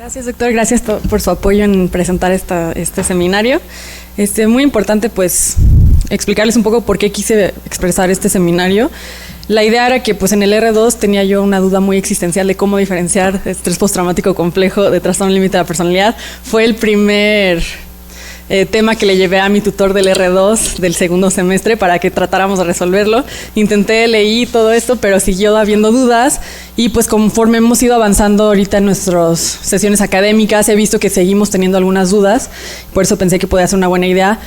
Gracias, doctor. Gracias por su apoyo en presentar este seminario. Muy importante, pues, explicarles un poco por qué quise expresar este seminario. La idea era que, pues, en el R2 tenía yo una duda muy existencial de cómo diferenciar estrés postraumático complejo de trastorno límite de la personalidad. Fue el primer tema que le llevé a mi tutor del R2 del segundo semestre para que tratáramos de resolverlo. Leí todo esto, pero siguió habiendo dudas y pues conforme hemos ido avanzando ahorita en nuestras sesiones académicas he visto que seguimos teniendo algunas dudas, por eso pensé que podía ser una buena idea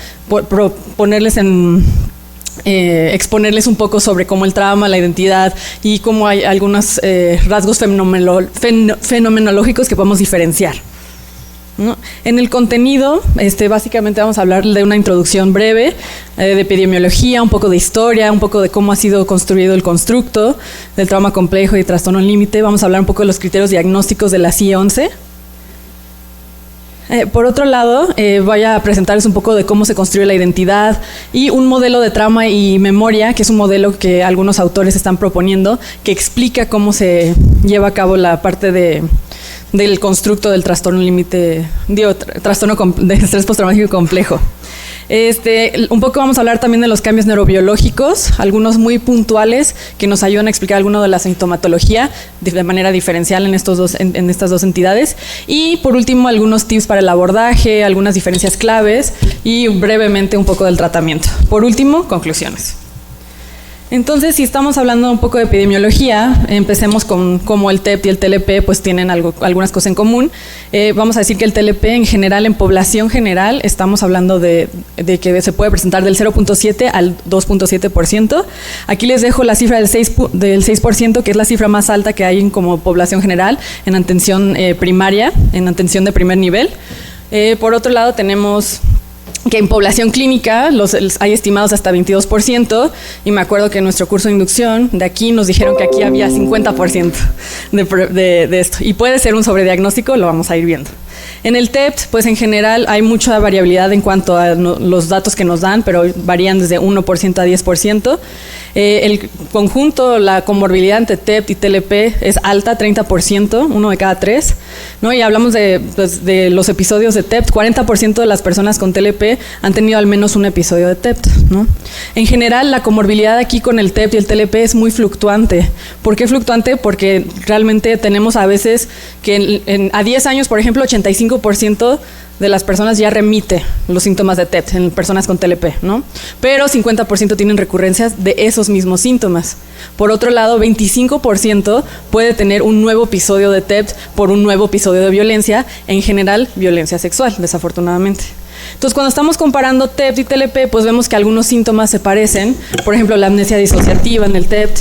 exponerles un poco sobre cómo el trauma, la identidad y cómo hay algunos rasgos fenomenológicos que podemos diferenciar, ¿no? En el contenido, básicamente vamos a hablar de una introducción breve, de epidemiología, un poco de historia, un poco de cómo ha sido construido el constructo del trauma complejo y trastorno límite. Vamos a hablar un poco de los criterios diagnósticos de la CIE-11. Por otro lado, voy a presentarles un poco de cómo se construye la identidad y un modelo de trauma y memoria, que es un modelo que algunos autores están proponiendo, que explica cómo se lleva a cabo la parte del constructo del trastorno límite, trastorno de estrés postraumático complejo. Un poco vamos a hablar también de los cambios neurobiológicos, algunos muy puntuales que nos ayudan a explicar alguno de la sintomatología de manera diferencial en estas dos entidades. Y por último, algunos tips para el abordaje, algunas diferencias claves y brevemente un poco del tratamiento. Por último, conclusiones. Entonces, si estamos hablando un poco de epidemiología, empecemos con cómo el TEPT y el TLP pues tienen algunas cosas en común. Vamos a decir que el TLP en general, en población general, estamos hablando de que se puede presentar del 0.7 al 2.7%. Aquí les dejo la cifra del 6%, que es la cifra más alta que hay como población general en atención primaria, en atención de primer nivel. Por otro lado, tenemos que en población clínica hay estimados hasta 22%, y me acuerdo que en nuestro curso de inducción de aquí nos dijeron que aquí había 50% de esto, y puede ser un sobrediagnóstico, lo vamos a ir viendo. En el TEPT, pues en general hay mucha variabilidad en cuanto a los datos que nos dan, pero varían desde 1% a 10%. El conjunto, la comorbilidad entre TEPT y TLP es alta, 30%, 1 de cada 3, ¿no? Y hablamos de los episodios de TEPT, 40% de las personas con TLP han tenido al menos un episodio de TEPT, ¿no? En general, la comorbilidad aquí con el TEPT y el TLP es muy fluctuante. ¿Por qué fluctuante? Porque realmente tenemos a veces que a 10 años, por ejemplo, 85% de las personas ya remite los síntomas de TEPT en personas con TLP, ¿no? Pero 50% tienen recurrencias de esos mismos síntomas. Por otro lado, 25% puede tener un nuevo episodio de TEPT por un nuevo episodio de violencia, en general violencia sexual, desafortunadamente. Entonces, cuando estamos comparando TEPT y TLP, pues vemos que algunos síntomas se parecen. Por ejemplo, la amnesia disociativa en el TEPT,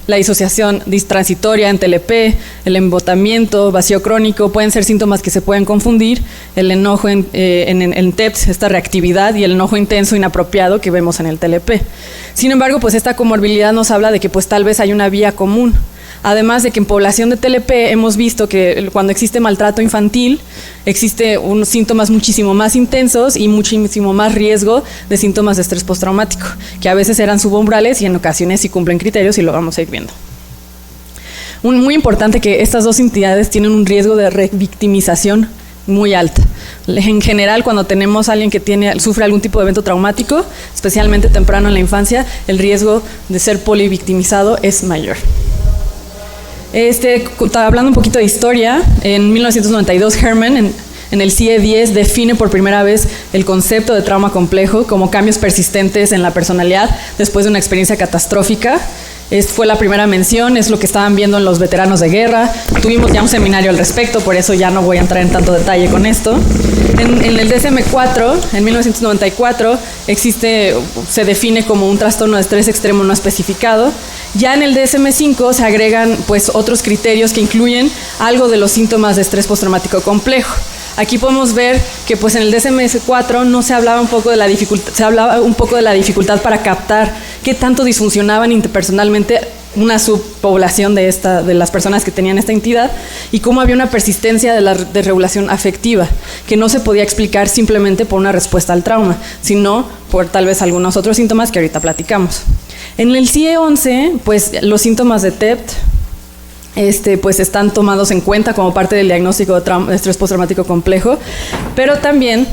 la disociación transitoria en TLP, el embotamiento, vacío crónico, pueden ser síntomas que se pueden confundir. El enojo en TEPT, esta reactividad, y el enojo intenso inapropiado que vemos en el TLP. Sin embargo, pues esta comorbilidad nos habla de que pues tal vez hay una vía común. Además de que en población de TLP hemos visto que cuando existe maltrato infantil, existe unos síntomas muchísimo más intensos y muchísimo más riesgo de síntomas de estrés postraumático, que a veces eran subumbrales y en ocasiones sí cumplen criterios, y lo vamos a ir viendo. Muy importante que estas dos entidades tienen un riesgo de revictimización muy alta. En general, cuando tenemos a alguien que sufre algún tipo de evento traumático, especialmente temprano en la infancia, el riesgo de ser polivictimizado es mayor. Hablando un poquito de historia, en 1992 Herman en el CIE-10 define por primera vez el concepto de trauma complejo como cambios persistentes en la personalidad después de una experiencia catastrófica. Fue la primera mención, es lo que estaban viendo en los veteranos de guerra. Tuvimos ya un seminario al respecto, por eso ya no voy a entrar en tanto detalle con esto. En el DSM-4, en 1994, se define como un trastorno de estrés extremo no especificado. Ya en el DSM-5 se agregan pues otros criterios que incluyen algo de los síntomas de estrés postraumático complejo. Aquí podemos ver que pues en el DSM-4 no se hablaba un poco de la dificultad, se hablaba un poco de la dificultad para captar qué tanto disfuncionaban interpersonalmente una subpoblación de las personas que tenían esta entidad, y cómo había una persistencia de la desregulación afectiva que no se podía explicar simplemente por una respuesta al trauma, sino por tal vez algunos otros síntomas que ahorita platicamos. En el CIE-11, pues los síntomas de TEPT pues están tomados en cuenta como parte del diagnóstico de estrés postraumático complejo, pero también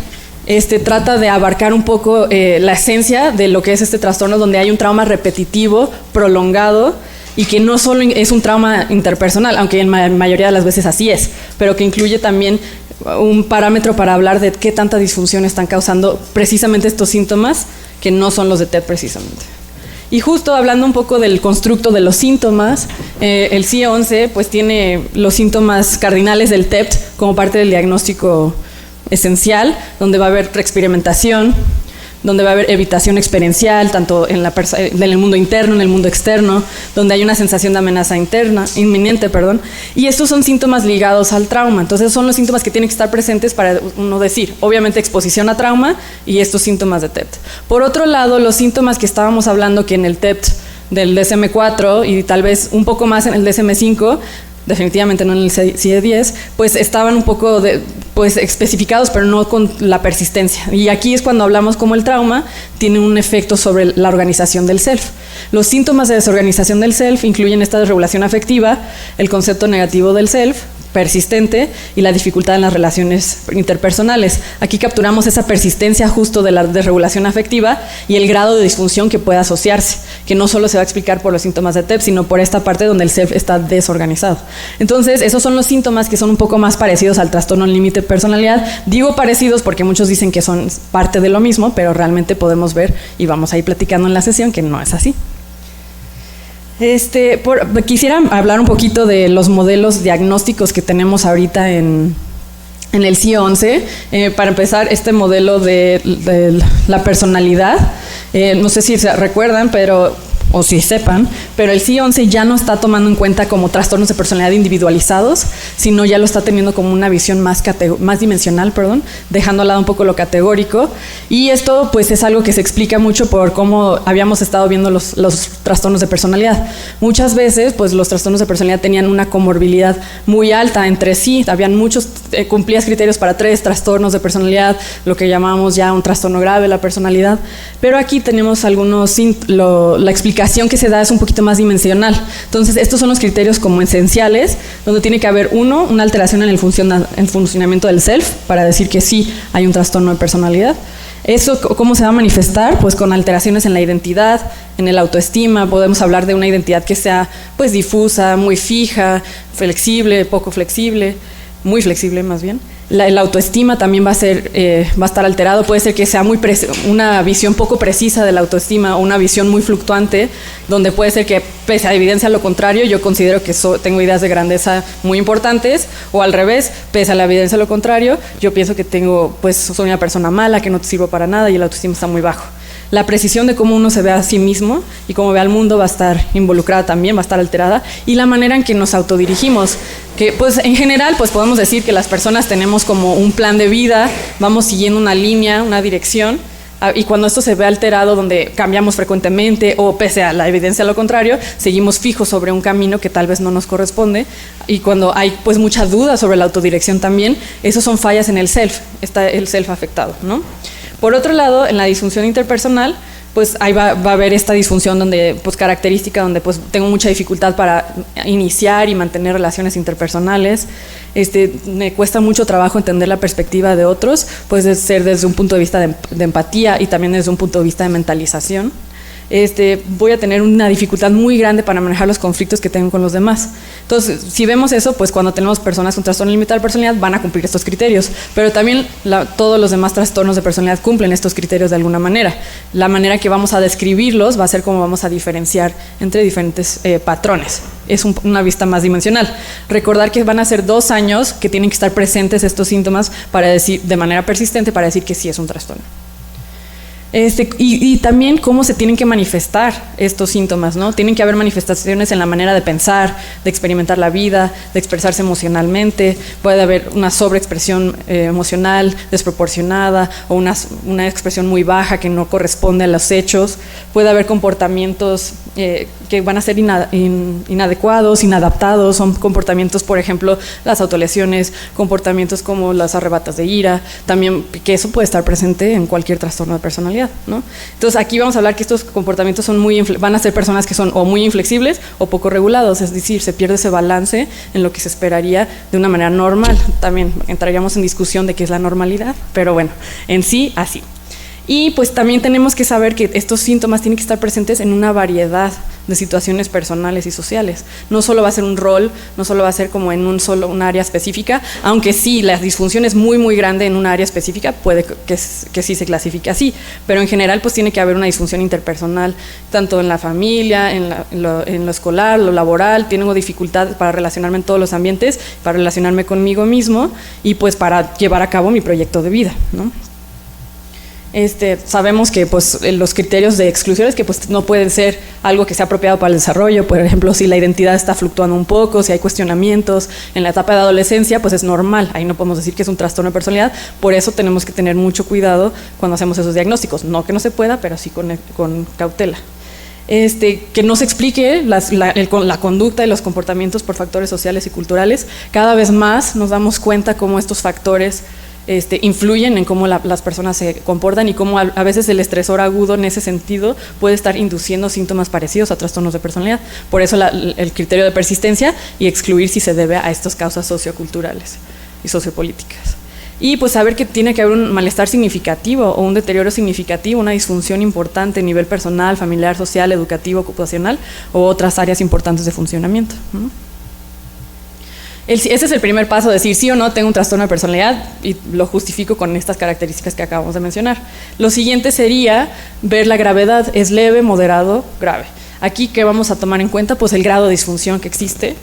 trata de abarcar un poco la esencia de lo que es este trastorno, donde hay un trauma repetitivo, prolongado, y que no solo es un trauma interpersonal, aunque en la mayoría de las veces así es, pero que incluye también un parámetro para hablar de qué tanta disfunción están causando precisamente estos síntomas, que no son los de TED precisamente. Y justo hablando un poco del constructo de los síntomas, el CIE-11 pues tiene los síntomas cardinales del TED como parte del diagnóstico esencial, donde va a haber reexperimentación, donde va a haber evitación experiencial, tanto en el mundo interno, en el mundo externo, donde hay una sensación de amenaza inminente, y estos son síntomas ligados al trauma. Entonces son los síntomas que tienen que estar presentes para uno decir, obviamente exposición a trauma y estos síntomas de TED. Por otro lado, los síntomas que estábamos hablando que en el TED del DSM-4 y tal vez un poco más en el DSM-5, definitivamente no en el CIE-10, pues estaban un poco especificados, pero no con la persistencia. Y aquí es cuando hablamos cómo el trauma tiene un efecto sobre la organización del self. Los síntomas de desorganización del self incluyen esta desregulación afectiva, el concepto negativo del self, persistente, y la dificultad en las relaciones interpersonales. Aquí capturamos esa persistencia justo de la desregulación afectiva y el grado de disfunción que puede asociarse, que no solo se va a explicar por los síntomas de TED, sino por esta parte donde el self está desorganizado. Entonces, esos son los síntomas que son un poco más parecidos al trastorno límite de personalidad. Digo parecidos porque muchos dicen que son parte de lo mismo, pero realmente podemos ver, y vamos a ir platicando en la sesión, que no es así. Quisiera hablar un poquito de los modelos diagnósticos que tenemos ahorita en el CIE-11. Para empezar, este modelo de la personalidad, no sé si se recuerdan, o si sepan, pero el CIE-11 ya no está tomando en cuenta como trastornos de personalidad individualizados, sino ya lo está teniendo como una visión más dimensional, dejando al lado un poco lo categórico. Y esto pues es algo que se explica mucho por cómo habíamos estado viendo los trastornos de personalidad. Muchas veces pues los trastornos de personalidad tenían una comorbilidad muy alta entre sí, habían muchos, cumplías criterios para 3 trastornos de personalidad, lo que llamamos ya un trastorno grave de la personalidad, pero aquí tenemos algunos, la explicación que se da es un poquito más dimensional. Entonces, estos son los criterios como esenciales, donde tiene que haber una alteración en el funcionamiento del self, para decir que sí hay un trastorno de personalidad. ¿Eso cómo se va a manifestar? Pues con alteraciones en la identidad, en el autoestima. Podemos hablar de una identidad que sea pues difusa, muy fija, flexible, poco flexible, muy flexible más bien. La autoestima también va a estar alterado. Puede ser que sea una visión poco precisa de la autoestima o una visión muy fluctuante, donde puede ser que, pese a evidencia lo contrario, yo considero que tengo ideas de grandeza muy importantes, o al revés, pese a la evidencia lo contrario, yo pienso que soy una persona mala, que no te sirvo para nada, y la autoestima está muy bajo. La precisión de cómo uno se ve a sí mismo y cómo ve al mundo va a estar involucrada también, va a estar alterada, y la manera en que nos autodirigimos, que pues en general pues podemos decir que las personas tenemos como un plan de vida, vamos siguiendo una línea, una dirección, y cuando esto se ve alterado, donde cambiamos frecuentemente o pese a la evidencia a lo contrario, seguimos fijos sobre un camino que tal vez no nos corresponde, y cuando hay pues mucha duda sobre la autodirección también, esos son fallas en el self, está el self afectado, ¿no? Por otro lado, en la disfunción interpersonal, pues ahí va a haber esta disfunción donde, pues característica donde pues tengo mucha dificultad para iniciar y mantener relaciones interpersonales. Me cuesta mucho trabajo entender la perspectiva de otros, puede ser desde un punto de vista de empatía y también desde un punto de vista de mentalización. Voy a tener una dificultad muy grande para manejar los conflictos que tengo con los demás. Entonces, si vemos eso, pues cuando tenemos personas con trastorno limitado de personalidad van a cumplir estos criterios, pero también todos los demás trastornos de personalidad cumplen estos criterios de alguna manera. La manera que vamos a describirlos va a ser cómo vamos a diferenciar entre diferentes patrones. Es una vista más dimensional. Recordar que van a ser 2 años que tienen que estar presentes estos síntomas para decir, de manera persistente, para decir que sí es un trastorno. Y también cómo se tienen que manifestar estos síntomas, ¿no? Tienen que haber manifestaciones en la manera de pensar, de experimentar la vida, de expresarse emocionalmente. Puede haber una sobreexpresión emocional desproporcionada o una expresión muy baja que no corresponde a los hechos. Puede haber comportamientos que van a ser inadecuados, inadaptados, son comportamientos, por ejemplo, las autolesiones, comportamientos como las arrebatas de ira, también que eso puede estar presente en cualquier trastorno de personalidad, ¿no? Entonces aquí vamos a hablar que estos comportamientos van a ser personas que son o muy inflexibles o poco regulados, es decir, se pierde ese balance en lo que se esperaría de una manera normal. También entraríamos en discusión de qué es la normalidad, pero bueno, en sí, así. Y pues también tenemos que saber que estos síntomas tienen que estar presentes en una variedad de situaciones personales y sociales. No solo va a ser un rol, no solo va a ser como en un área específica, aunque sí, la disfunción es muy, muy grande en un área específica, puede que sí se clasifique así, pero en general pues tiene que haber una disfunción interpersonal, tanto en la familia, en lo escolar, lo laboral, tengo dificultad para relacionarme en todos los ambientes, para relacionarme conmigo mismo y pues para llevar a cabo mi proyecto de vida, ¿no? Sabemos que pues, los criterios de exclusiones que pues, no pueden ser algo que sea apropiado para el desarrollo, por ejemplo, si la identidad está fluctuando un poco, si hay cuestionamientos en la etapa de adolescencia, pues es normal, ahí no podemos decir que es un trastorno de personalidad, por eso tenemos que tener mucho cuidado cuando hacemos esos diagnósticos, no que no se pueda, pero sí con cautela. Que no se explique la conducta y los comportamientos por factores sociales y culturales, cada vez más nos damos cuenta cómo estos factores influyen en cómo las personas se comportan y cómo a veces el estresor agudo en ese sentido puede estar induciendo síntomas parecidos a trastornos de personalidad. Por eso el criterio de persistencia y excluir si se debe a estas causas socioculturales y sociopolíticas. Y pues saber que tiene que haber un malestar significativo o un deterioro significativo, una disfunción importante a nivel personal, familiar, social, educativo, ocupacional o otras áreas importantes de funcionamiento, ¿no? Ese es el primer paso, decir sí o no tengo un trastorno de personalidad y lo justifico con estas características que acabamos de mencionar. Lo siguiente sería ver la gravedad, es leve, moderado, grave. Aquí, ¿qué vamos a tomar en cuenta? Pues el grado de disfunción que existe,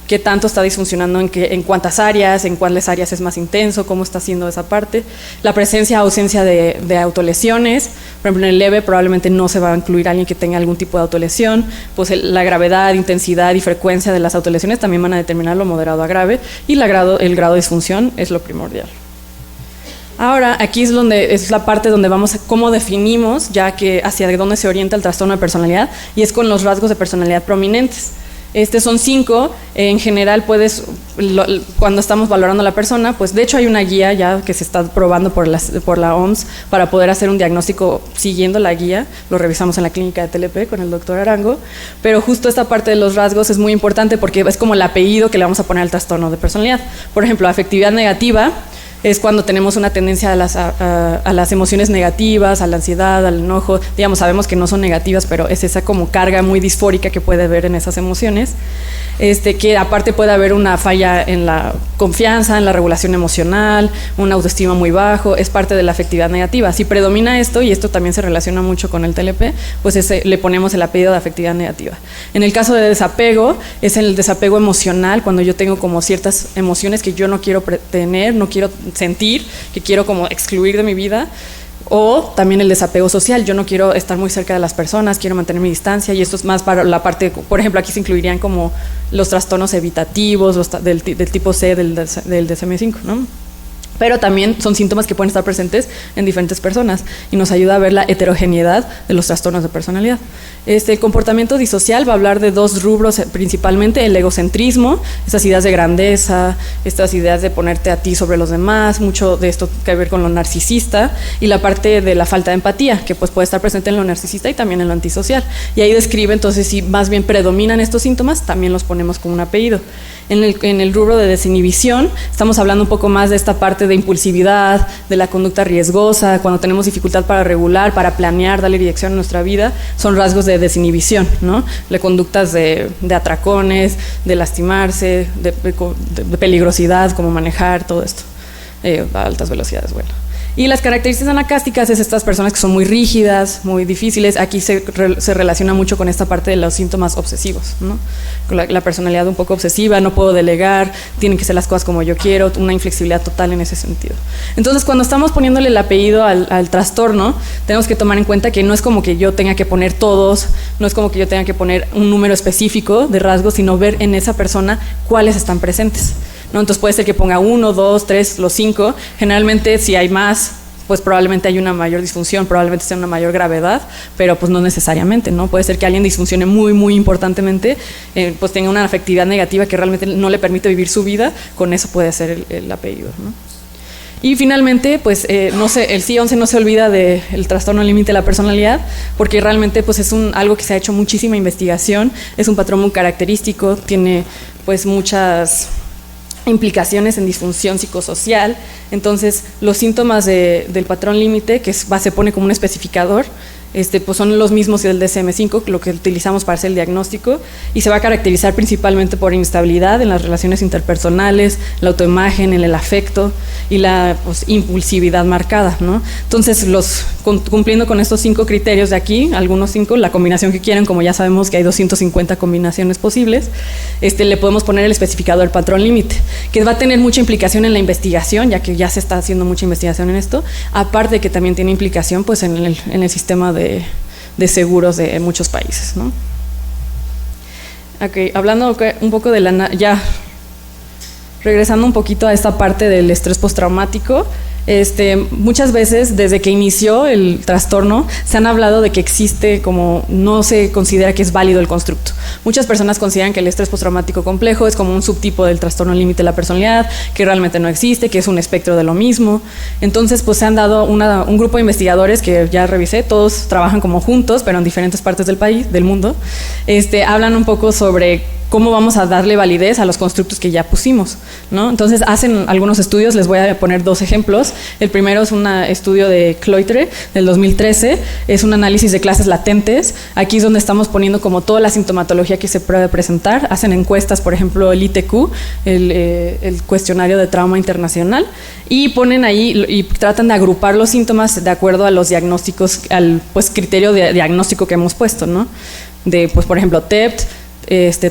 qué tanto está disfuncionando, en cuántas áreas, en cuáles áreas es más intenso, cómo está haciendo esa parte, la presencia o ausencia de autolesiones. Por ejemplo, en el leve probablemente no se va a incluir a alguien que tenga algún tipo de autolesión, pues la gravedad, intensidad y frecuencia de las autolesiones también van a determinar lo moderado a grave, y el grado de disfunción es lo primordial. Ahora, aquí es la parte donde vamos a cómo definimos, ya que hacia dónde se orienta el trastorno de personalidad, y es con los rasgos de personalidad prominentes. Son 5, en general cuando estamos valorando a la persona, pues de hecho hay una guía ya que se está probando por la OMS para poder hacer un diagnóstico siguiendo la guía, lo revisamos en la clínica de TLP con el doctor Arango, pero justo esta parte de los rasgos es muy importante porque es como el apellido que le vamos a poner al trastorno de personalidad. Por ejemplo, afectividad negativa es cuando tenemos una tendencia a las emociones negativas, a la ansiedad, al enojo, digamos, sabemos que no son negativas, pero es esa como carga muy disfórica que puede haber en esas emociones, que aparte puede haber una falla en la confianza, en la regulación emocional, una autoestima muy bajo, es parte de la afectividad negativa. Si predomina esto, y esto también se relaciona mucho con el TLP, pues le ponemos el apellido de afectividad negativa. En el caso de desapego, es el desapego emocional, cuando yo tengo como ciertas emociones que yo no quiero tener, no quiero sentir, que quiero como excluir de mi vida, o también el desapego social, yo no quiero estar muy cerca de las personas, quiero mantener mi distancia, y esto es más para la parte, por ejemplo, aquí se incluirían como los trastornos evitativos, del tipo C del DSM-5, ¿no? Pero también son síntomas que pueden estar presentes en diferentes personas y nos ayuda a ver la heterogeneidad de los trastornos de personalidad. El comportamiento disocial va a hablar de 2 rubros principalmente: el egocentrismo, esas ideas de grandeza, estas ideas de ponerte a ti sobre los demás, mucho de esto que ver con lo narcisista, y la parte de la falta de empatía, que pues puede estar presente en lo narcisista y también en lo antisocial. Y ahí describe entonces si más bien predominan estos síntomas, también los ponemos como un apellido. En el rubro de desinhibición estamos hablando un poco más de esta parte de impulsividad, de la conducta riesgosa, cuando tenemos dificultad para regular, para planear, darle dirección a nuestra vida, son rasgos de desinhibición, ¿no? De conductas de atracones, de lastimarse, de peligrosidad, como manejar, todo esto, a altas velocidades, bueno. Y las características anacásticas es estas personas que son muy rígidas, muy difíciles. Aquí se relaciona mucho con esta parte de los síntomas obsesivos, ¿no? Con la personalidad un poco obsesiva, no puedo delegar, tienen que ser las cosas como yo quiero, una inflexibilidad total en ese sentido. Entonces, cuando estamos poniéndole el apellido al trastorno, tenemos que tomar en cuenta que no es como que yo tenga que poner todos, no es como que yo tenga que poner un número específico de rasgos, sino ver en esa persona cuáles están presentes, ¿no? Entonces puede ser que ponga 1, 2, 3, los 5. Generalmente si hay más, pues probablemente hay una mayor disfunción, probablemente sea una mayor gravedad, pero pues no necesariamente, ¿no? Puede ser que alguien disfuncione muy, muy importantemente, pues tenga una afectividad negativa que realmente no le permite vivir su vida, con eso puede ser el apellido, ¿no? Y finalmente, pues no sé, el CI-11 no se olvida del trastorno límite de la personalidad, porque realmente pues es algo que se ha hecho muchísima investigación, es un patrón muy característico, tiene pues muchas implicaciones en disfunción psicosocial. Entonces los síntomas del patrón límite, que se pone como un especificador, pues son los mismos que el DSM-5, lo que utilizamos para hacer el diagnóstico, y se va a caracterizar principalmente por inestabilidad en las relaciones interpersonales, la autoimagen, en el afecto y la impulsividad marcada, ¿no? Entonces, cumpliendo con estos 5 criterios de aquí, algunos 5, la combinación que quieran, como ya sabemos que hay 250 combinaciones posibles, le podemos poner el especificador patrón límite, que va a tener mucha implicación en la investigación, ya que ya se está haciendo mucha investigación en esto, aparte que también tiene implicación pues en el sistema de seguros de muchos países, ¿no? Okay, hablando un poco de regresando un poquito a esta parte del estrés postraumático, muchas veces desde que inició el trastorno se han hablado de que existe, como no se considera que es válido el constructo. Muchas personas consideran que el estrés postraumático complejo es como un subtipo del trastorno límite de la personalidad, que realmente no existe, que es un espectro de lo mismo. Entonces pues se han dado un grupo de investigadores que ya revisé, todos trabajan como juntos, pero en diferentes partes del país, del mundo, hablan un poco sobre cómo vamos a darle validez a los constructos que ya pusimos, ¿no? Entonces hacen algunos estudios, les voy a poner 2 ejemplos. El primero es un estudio de Cloyter del 2013, es un análisis de clases latentes. Aquí es donde estamos poniendo como toda la sintomatología que se puede presentar. Hacen encuestas, por ejemplo, el ITQ, el cuestionario de trauma internacional, y ponen ahí y tratan de agrupar los síntomas de acuerdo a los diagnósticos, al pues criterio de diagnóstico que hemos puesto, ¿no? De pues por ejemplo TEPT,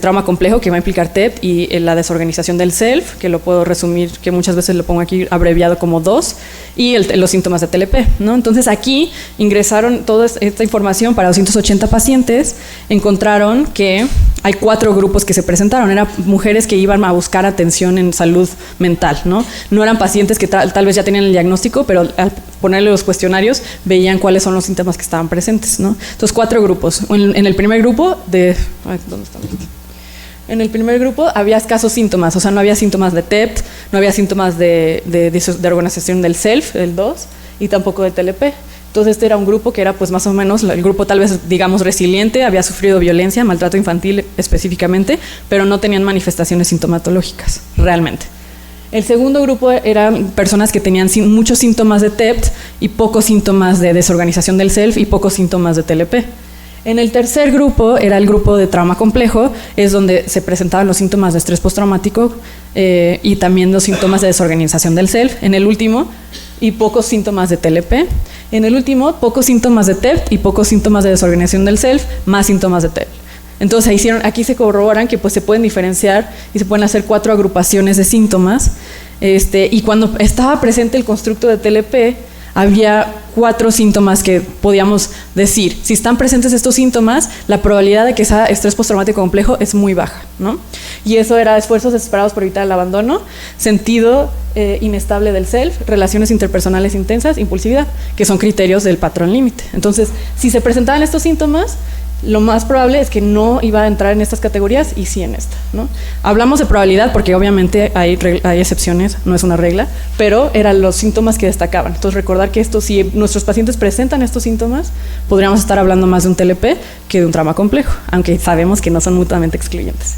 trauma complejo, que va a implicar TEPT, y la desorganización del self, que lo puedo resumir, que muchas veces lo pongo aquí abreviado como 2, y los síntomas de TLP, ¿no? Entonces aquí ingresaron toda esta información para 280 pacientes, encontraron que hay 4 grupos que se presentaron, eran mujeres que iban a buscar atención en salud mental, ¿no? No eran pacientes que tal vez ya tenían el diagnóstico, pero al ponerle los cuestionarios veían cuáles son los síntomas que estaban presentes, ¿no? Entonces 4 grupos. En el primer grupo ¿dónde está? En el primer grupo había escasos síntomas, o sea, no había síntomas de TEPT, no había síntomas de organización del self, el 2, y tampoco de TLP. Entonces era un grupo que era pues más o menos el grupo tal vez digamos resiliente, había sufrido violencia, maltrato infantil específicamente, pero no tenían manifestaciones sintomatológicas realmente. El segundo grupo eran personas que tenían muchos síntomas de TEPT y pocos síntomas de desorganización del self y pocos síntomas de TLP. En el tercer grupo era el grupo de trauma complejo, es donde se presentaban los síntomas de estrés postraumático y también los síntomas de desorganización del self. En el último, y pocos síntomas de TLP. En el último, pocos síntomas de TEPT y pocos síntomas de desorganización del self, más síntomas de TEPT. Entonces aquí se corroboran que pues, se pueden diferenciar y se pueden hacer 4 agrupaciones de síntomas. Y cuando estaba presente el constructo de TLP, había 4 síntomas que podíamos decir. Si están presentes estos síntomas, la probabilidad de que sea estrés postraumático complejo es muy baja, ¿no? Y eso era esfuerzos desesperados por evitar el abandono, sentido inestable del self, relaciones interpersonales intensas, impulsividad, que son criterios del patrón límite. Entonces, si se presentaban estos síntomas, lo más probable es que no iba a entrar en estas categorías y sí en esta, ¿no? Hablamos de probabilidad porque obviamente hay excepciones, no es una regla, pero eran los síntomas que destacaban. Entonces recordar que si nuestros pacientes presentan estos síntomas, podríamos estar hablando más de un TLP que de un trauma complejo, aunque sabemos que no son mutuamente excluyentes.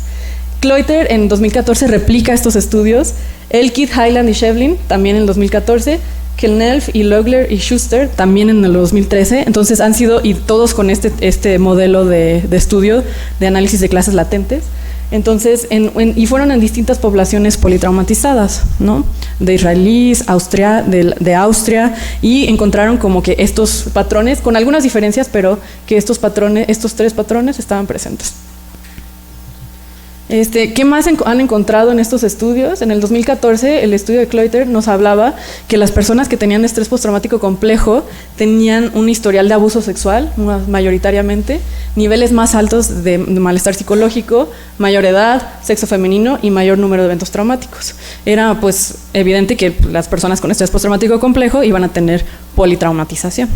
Cloyter en 2014 replica estos estudios, Elkid, Hyland y Shevlin también en 2014, Kellnelf y Logler y Schuster también en el 2013, entonces han sido, y todos con este modelo de estudio de análisis de clases latentes, entonces, y fueron en distintas poblaciones politraumatizadas, ¿no? De israelíes, de Austria, y encontraron como que estos patrones, con algunas diferencias, pero que estos 3 patrones estaban presentes. ¿Qué más han encontrado en estos estudios? En el 2014, el estudio de Cloyter nos hablaba que las personas que tenían estrés postraumático complejo tenían un historial de abuso sexual, mayoritariamente, niveles más altos de malestar psicológico, mayor edad, sexo femenino y mayor número de eventos traumáticos. Era pues evidente que las personas con estrés postraumático complejo iban a tener politraumatización.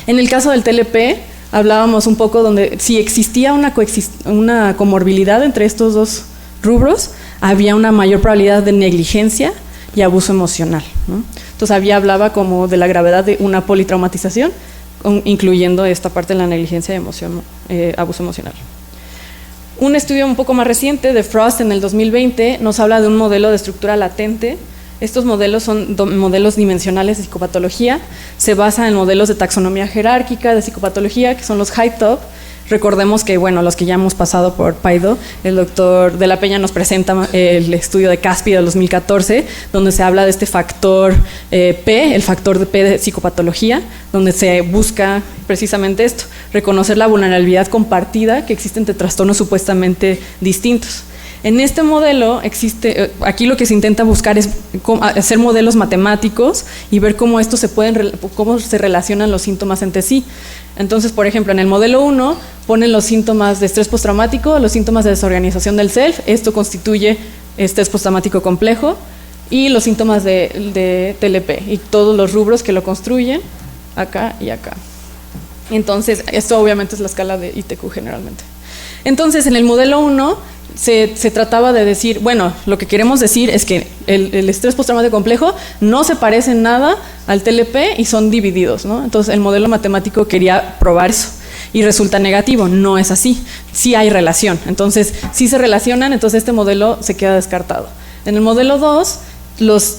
En el caso del TLP, hablábamos un poco donde si existía una comorbilidad entre estos dos rubros, había una mayor probabilidad de negligencia y abuso emocional, ¿no? Entonces hablaba como de la gravedad de una politraumatización, incluyendo esta parte de la negligencia y abuso emocional. Un estudio un poco más reciente de Frost en el 2020 nos habla de un modelo de estructura latente. Estos modelos son modelos dimensionales de psicopatología, se basan en modelos de taxonomía jerárquica de psicopatología, que son los high-top. Recordemos que, bueno, los que ya hemos pasado por PAIDO, el doctor de la Peña nos presenta el estudio de Caspi del 2014, donde se habla de este factor P, el factor de P de psicopatología, donde se busca precisamente esto, reconocer la vulnerabilidad compartida que existe entre trastornos supuestamente distintos. En este modelo existe, aquí lo que se intenta buscar es hacer modelos matemáticos y ver cómo estos cómo se relacionan los síntomas entre sí. Entonces, por ejemplo, en el modelo 1 ponen los síntomas de estrés postraumático, los síntomas de desorganización del self, esto constituye estrés postraumático complejo, y los síntomas de TLP y todos los rubros que lo construyen, acá y acá. Entonces, esto obviamente es la escala de ITQ generalmente. Entonces, en el modelo 1 se trataba de decir, bueno, lo que queremos decir es que el estrés postraumático complejo no se parece en nada al TLP y son divididos, ¿no? Entonces el modelo matemático quería probar eso y resulta negativo, no es así, sí hay relación, entonces sí se relacionan, entonces este modelo se queda descartado. En el modelo 2,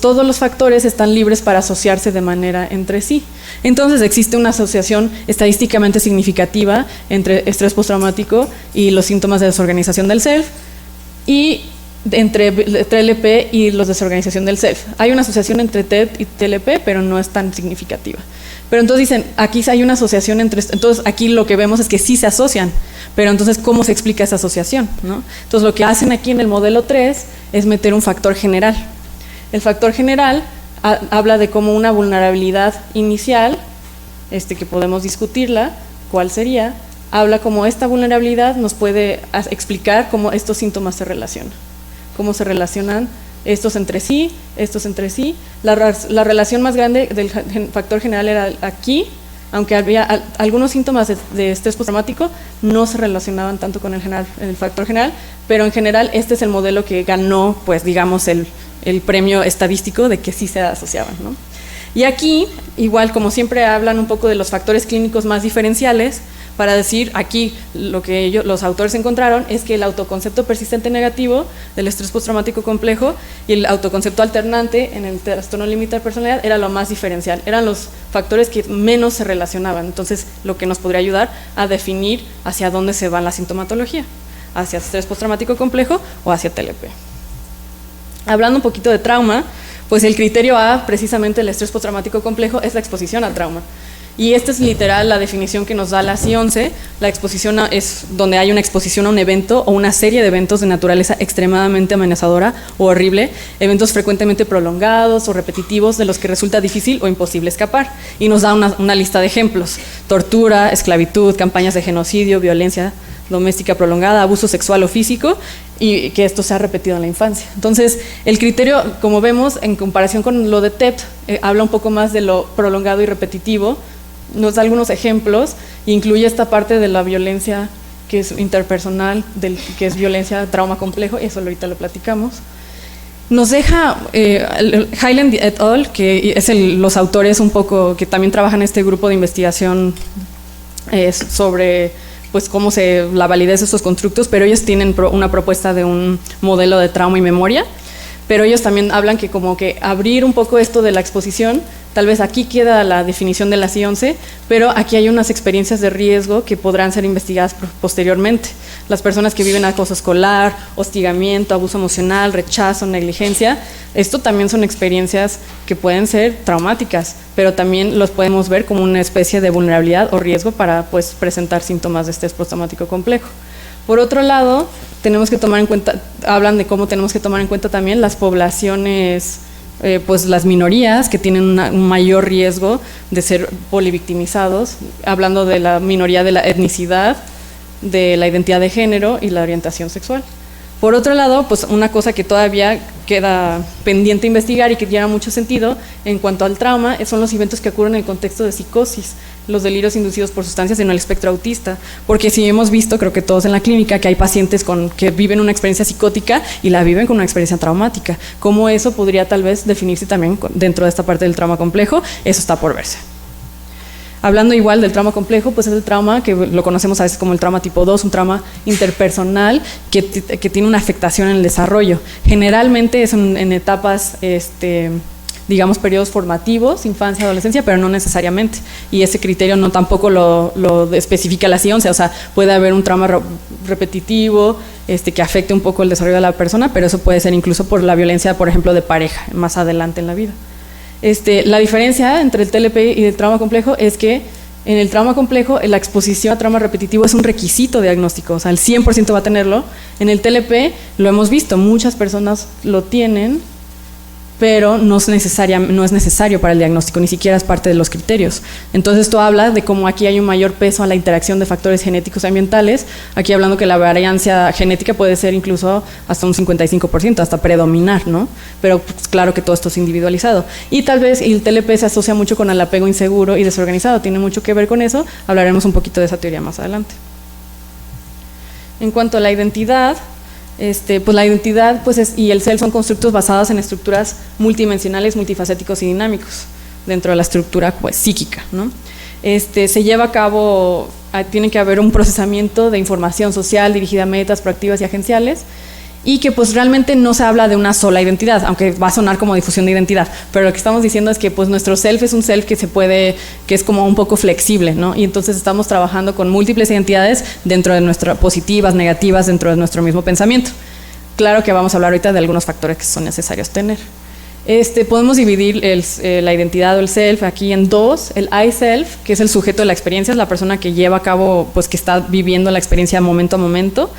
todos los factores están libres para asociarse de manera entre sí. Entonces existe una asociación estadísticamente significativa entre estrés postraumático y los síntomas de desorganización del self, y entre TLP y los desorganización del self. Hay una asociación entre TED y TLP, pero no es tan significativa. Pero entonces dicen, aquí hay una asociación entre, entonces aquí lo que vemos es que sí se asocian, pero entonces ¿cómo se explica esa asociación, ¿no? Entonces lo que hacen aquí en el modelo 3 es meter un factor general. El factor general habla de cómo una vulnerabilidad inicial, que podemos discutirla, cuál sería, habla como esta vulnerabilidad nos puede explicar cómo estos síntomas se relacionan, cómo se relacionan estos entre sí. La relación más grande del factor general era aquí, aunque había algunos síntomas de estrés postraumático, no se relacionaban tanto con el factor general, pero en general este es el modelo que ganó, pues digamos, el premio estadístico de que sí se asociaban, ¿no? Y aquí, igual como siempre hablan un poco de los factores clínicos más diferenciales, para decir aquí lo que los autores encontraron es que el autoconcepto persistente negativo del estrés postraumático complejo y el autoconcepto alternante en el trastorno límite de personalidad era lo más diferencial, eran los factores que menos se relacionaban, entonces lo que nos podría ayudar a definir hacia dónde se va la sintomatología, hacia estrés postraumático complejo o hacia TLP. Hablando un poquito de trauma, pues el criterio A, precisamente el estrés postraumático complejo, es la exposición al trauma. Y esta es literal la definición que nos da la CI-11. La exposición es donde hay una exposición a un evento o una serie de eventos de naturaleza extremadamente amenazadora o horrible, eventos frecuentemente prolongados o repetitivos de los que resulta difícil o imposible escapar. Y nos da una lista de ejemplos: tortura, esclavitud, campañas de genocidio, violencia doméstica prolongada, abuso sexual o físico, y que esto se ha repetido en la infancia. Entonces, el criterio, como vemos, en comparación con lo de TEP, habla un poco más de lo prolongado y repetitivo, nos da algunos ejemplos, incluye esta parte de la violencia que es interpersonal, que es violencia, trauma complejo, y eso ahorita lo platicamos. Nos deja Hyland et al., que es los autores un poco, que también trabajan en este grupo de investigación sobre pues la validez de estos constructos, pero ellos tienen una propuesta de un modelo de trauma y memoria, pero ellos también hablan que como que abrir un poco esto de la exposición, tal vez aquí queda la definición de la CI-11, pero aquí hay unas experiencias de riesgo que podrán ser investigadas posteriormente. Las personas que viven acoso escolar, hostigamiento, abuso emocional, rechazo, negligencia, esto también son experiencias que pueden ser traumáticas, pero también los podemos ver como una especie de vulnerabilidad o riesgo para pues presentar síntomas de estrés postraumático complejo. Por otro lado, tenemos que tomar en cuenta, hablan de cómo tenemos que tomar en cuenta también las poblaciones, pues las minorías que tienen un mayor riesgo de ser polivictimizados, hablando de la minoría de la etnicidad, de la identidad de género y la orientación sexual. Por otro lado, pues una cosa que todavía queda pendiente investigar y que tiene mucho sentido en cuanto al trauma son los eventos que ocurren en el contexto de psicosis, los delirios inducidos por sustancias en el espectro autista, porque si hemos visto, creo que todos en la clínica, que hay pacientes que viven una experiencia psicótica y la viven con una experiencia traumática. ¿Cómo eso podría tal vez definirse también dentro de esta parte del trauma complejo? Eso está por verse. Hablando igual del trauma complejo, pues es el trauma que lo conocemos a veces como el trauma tipo 2, un trauma interpersonal que tiene una afectación en el desarrollo. Generalmente es en etapas, digamos, periodos formativos, infancia, adolescencia, pero no necesariamente. Y ese criterio no tampoco lo especifica la ciencia, o sea, puede haber un trauma repetitivo que afecte un poco el desarrollo de la persona, pero eso puede ser incluso por la violencia, por ejemplo, de pareja, más adelante en la vida. La diferencia entre el TLP y el trauma complejo es que en el trauma complejo la exposición a trauma repetitivo es un requisito diagnóstico, o sea, el 100% va a tenerlo. En el TLP lo hemos visto, muchas personas lo tienen, pero no es necesario para el diagnóstico, ni siquiera es parte de los criterios. Entonces esto habla de cómo aquí hay un mayor peso a la interacción de factores genéticos y ambientales, aquí hablando que la variancia genética puede ser incluso hasta un 55%, hasta predominar, ¿no? Pero pues, claro que todo esto es individualizado. Y tal vez el TLP se asocia mucho con el apego inseguro y desorganizado, tiene mucho que ver con eso, hablaremos un poquito de esa teoría más adelante. En cuanto a la identidad, pues la identidad y el self son constructos basados en estructuras multidimensionales, multifacéticos y dinámicos dentro de la estructura pues, psíquica, ¿no? Se lleva a cabo, tiene que haber un procesamiento de información social dirigida a metas proactivas y agenciales, y que pues realmente no se habla de una sola identidad, aunque va a sonar como difusión de identidad, pero lo que estamos diciendo es que pues nuestro self es un self que es como un poco flexible, ¿no? Y entonces estamos trabajando con múltiples identidades dentro de nuestras positivas, negativas, dentro de nuestro mismo pensamiento. Claro que vamos a hablar ahorita de algunos factores que son necesarios tener. Podemos dividir la identidad o el self aquí en dos: el I self, que es el sujeto de la experiencia, es la persona que lleva a cabo, pues que está viviendo la experiencia momento a momento.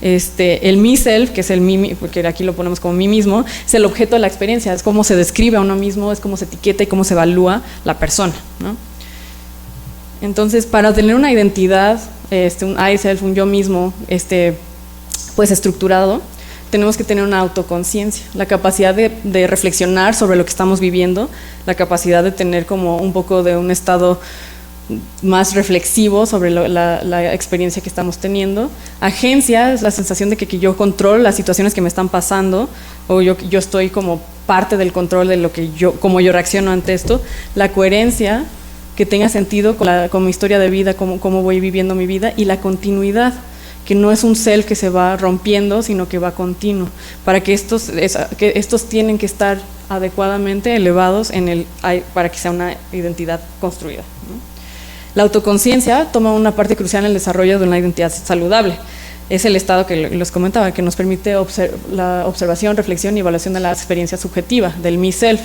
El me self, que es el mí, porque aquí lo ponemos como mí mismo, es el objeto de la experiencia, es cómo se describe a uno mismo, es cómo se etiqueta y cómo se evalúa la persona, ¿no? Entonces, para tener una identidad, un I self, un yo mismo, pues estructurado, tenemos que tener una autoconciencia, la capacidad de reflexionar sobre lo que estamos viviendo, la capacidad de tener como un poco de un estado más reflexivo sobre la experiencia que estamos teniendo. Agencia es la sensación de que yo controlo las situaciones que me están pasando, o yo estoy como parte del control de cómo yo reacciono ante esto. La coherencia, que tenga sentido con mi historia de vida, cómo voy viviendo mi vida, y la continuidad, que no es un self que se va rompiendo, sino que va continuo, para que estos tienen que estar adecuadamente elevados para que sea una identidad construida, ¿no? La autoconciencia toma una parte crucial en el desarrollo de una identidad saludable. Es el estado que les comentaba, que nos permite la observación, reflexión y evaluación de la experiencia subjetiva, del me self.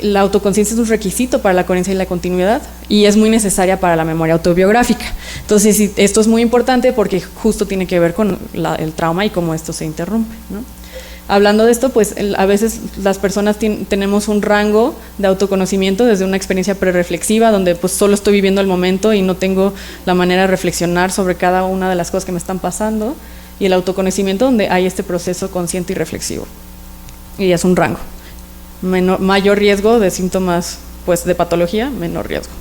La autoconciencia es un requisito para la coherencia y la continuidad, y es muy necesaria para la memoria autobiográfica. Entonces, esto es muy importante porque justo tiene que ver con el trauma y cómo esto se interrumpe, ¿no? Hablando de esto, pues a veces las personas tenemos un rango de autoconocimiento desde una experiencia prereflexiva, donde pues solo estoy viviendo el momento y no tengo la manera de reflexionar sobre cada una de las cosas que me están pasando, y el autoconocimiento donde hay este proceso consciente y reflexivo, y es un rango. Mayor riesgo de síntomas pues de patología, menor riesgo.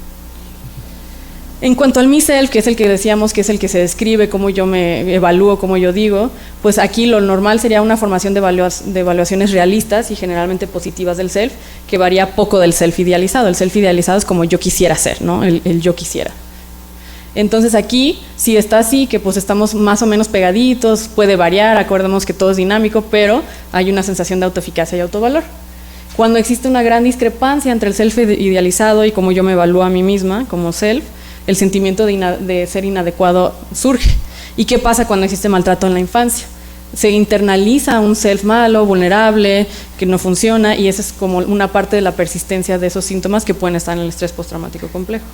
En cuanto al me self, que es el que decíamos que es el que se describe, cómo yo me evalúo, cómo yo digo, pues aquí lo normal sería una formación de evaluaciones realistas y generalmente positivas del self, que varía poco del self idealizado. El self idealizado es como yo quisiera ser, ¿no? El yo quisiera. Entonces aquí, si está así, que pues estamos más o menos pegaditos, puede variar, acordemos que todo es dinámico, pero hay una sensación de autoeficacia y autovalor. Cuando existe una gran discrepancia entre el self idealizado y cómo yo me evalúo a mí misma como self, el sentimiento de ser inadecuado surge. ¿Y qué pasa cuando existe maltrato en la infancia? Se internaliza un self malo, vulnerable, que no funciona, y esa es como una parte de la persistencia de esos síntomas que pueden estar en el estrés postraumático complejo.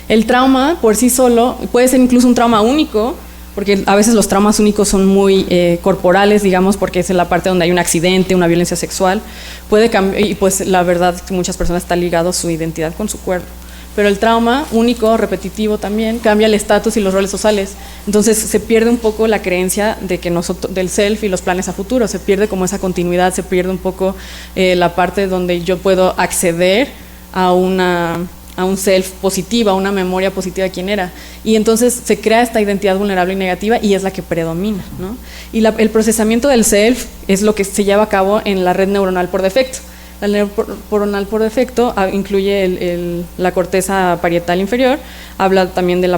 El trauma por sí solo puede ser incluso un trauma único porque a veces los traumas únicos son muy corporales, digamos, porque es en la parte donde hay un accidente, una violencia sexual, puede cambiar, y pues la verdad es que muchas personas están ligados su identidad con su cuerpo. Pero el trauma único, repetitivo también, cambia el estatus y los roles sociales. Entonces se pierde un poco la creencia de que del self y los planes a futuro, se pierde como esa continuidad, se pierde un poco la parte donde yo puedo acceder a un self positiva, a una memoria positiva de quién era. Y entonces se crea esta identidad vulnerable y negativa y es la que predomina, ¿no? Y el procesamiento del self es lo que se lleva a cabo en la red neuronal por defecto. La neuronal por defecto incluye la corteza parietal inferior, habla también de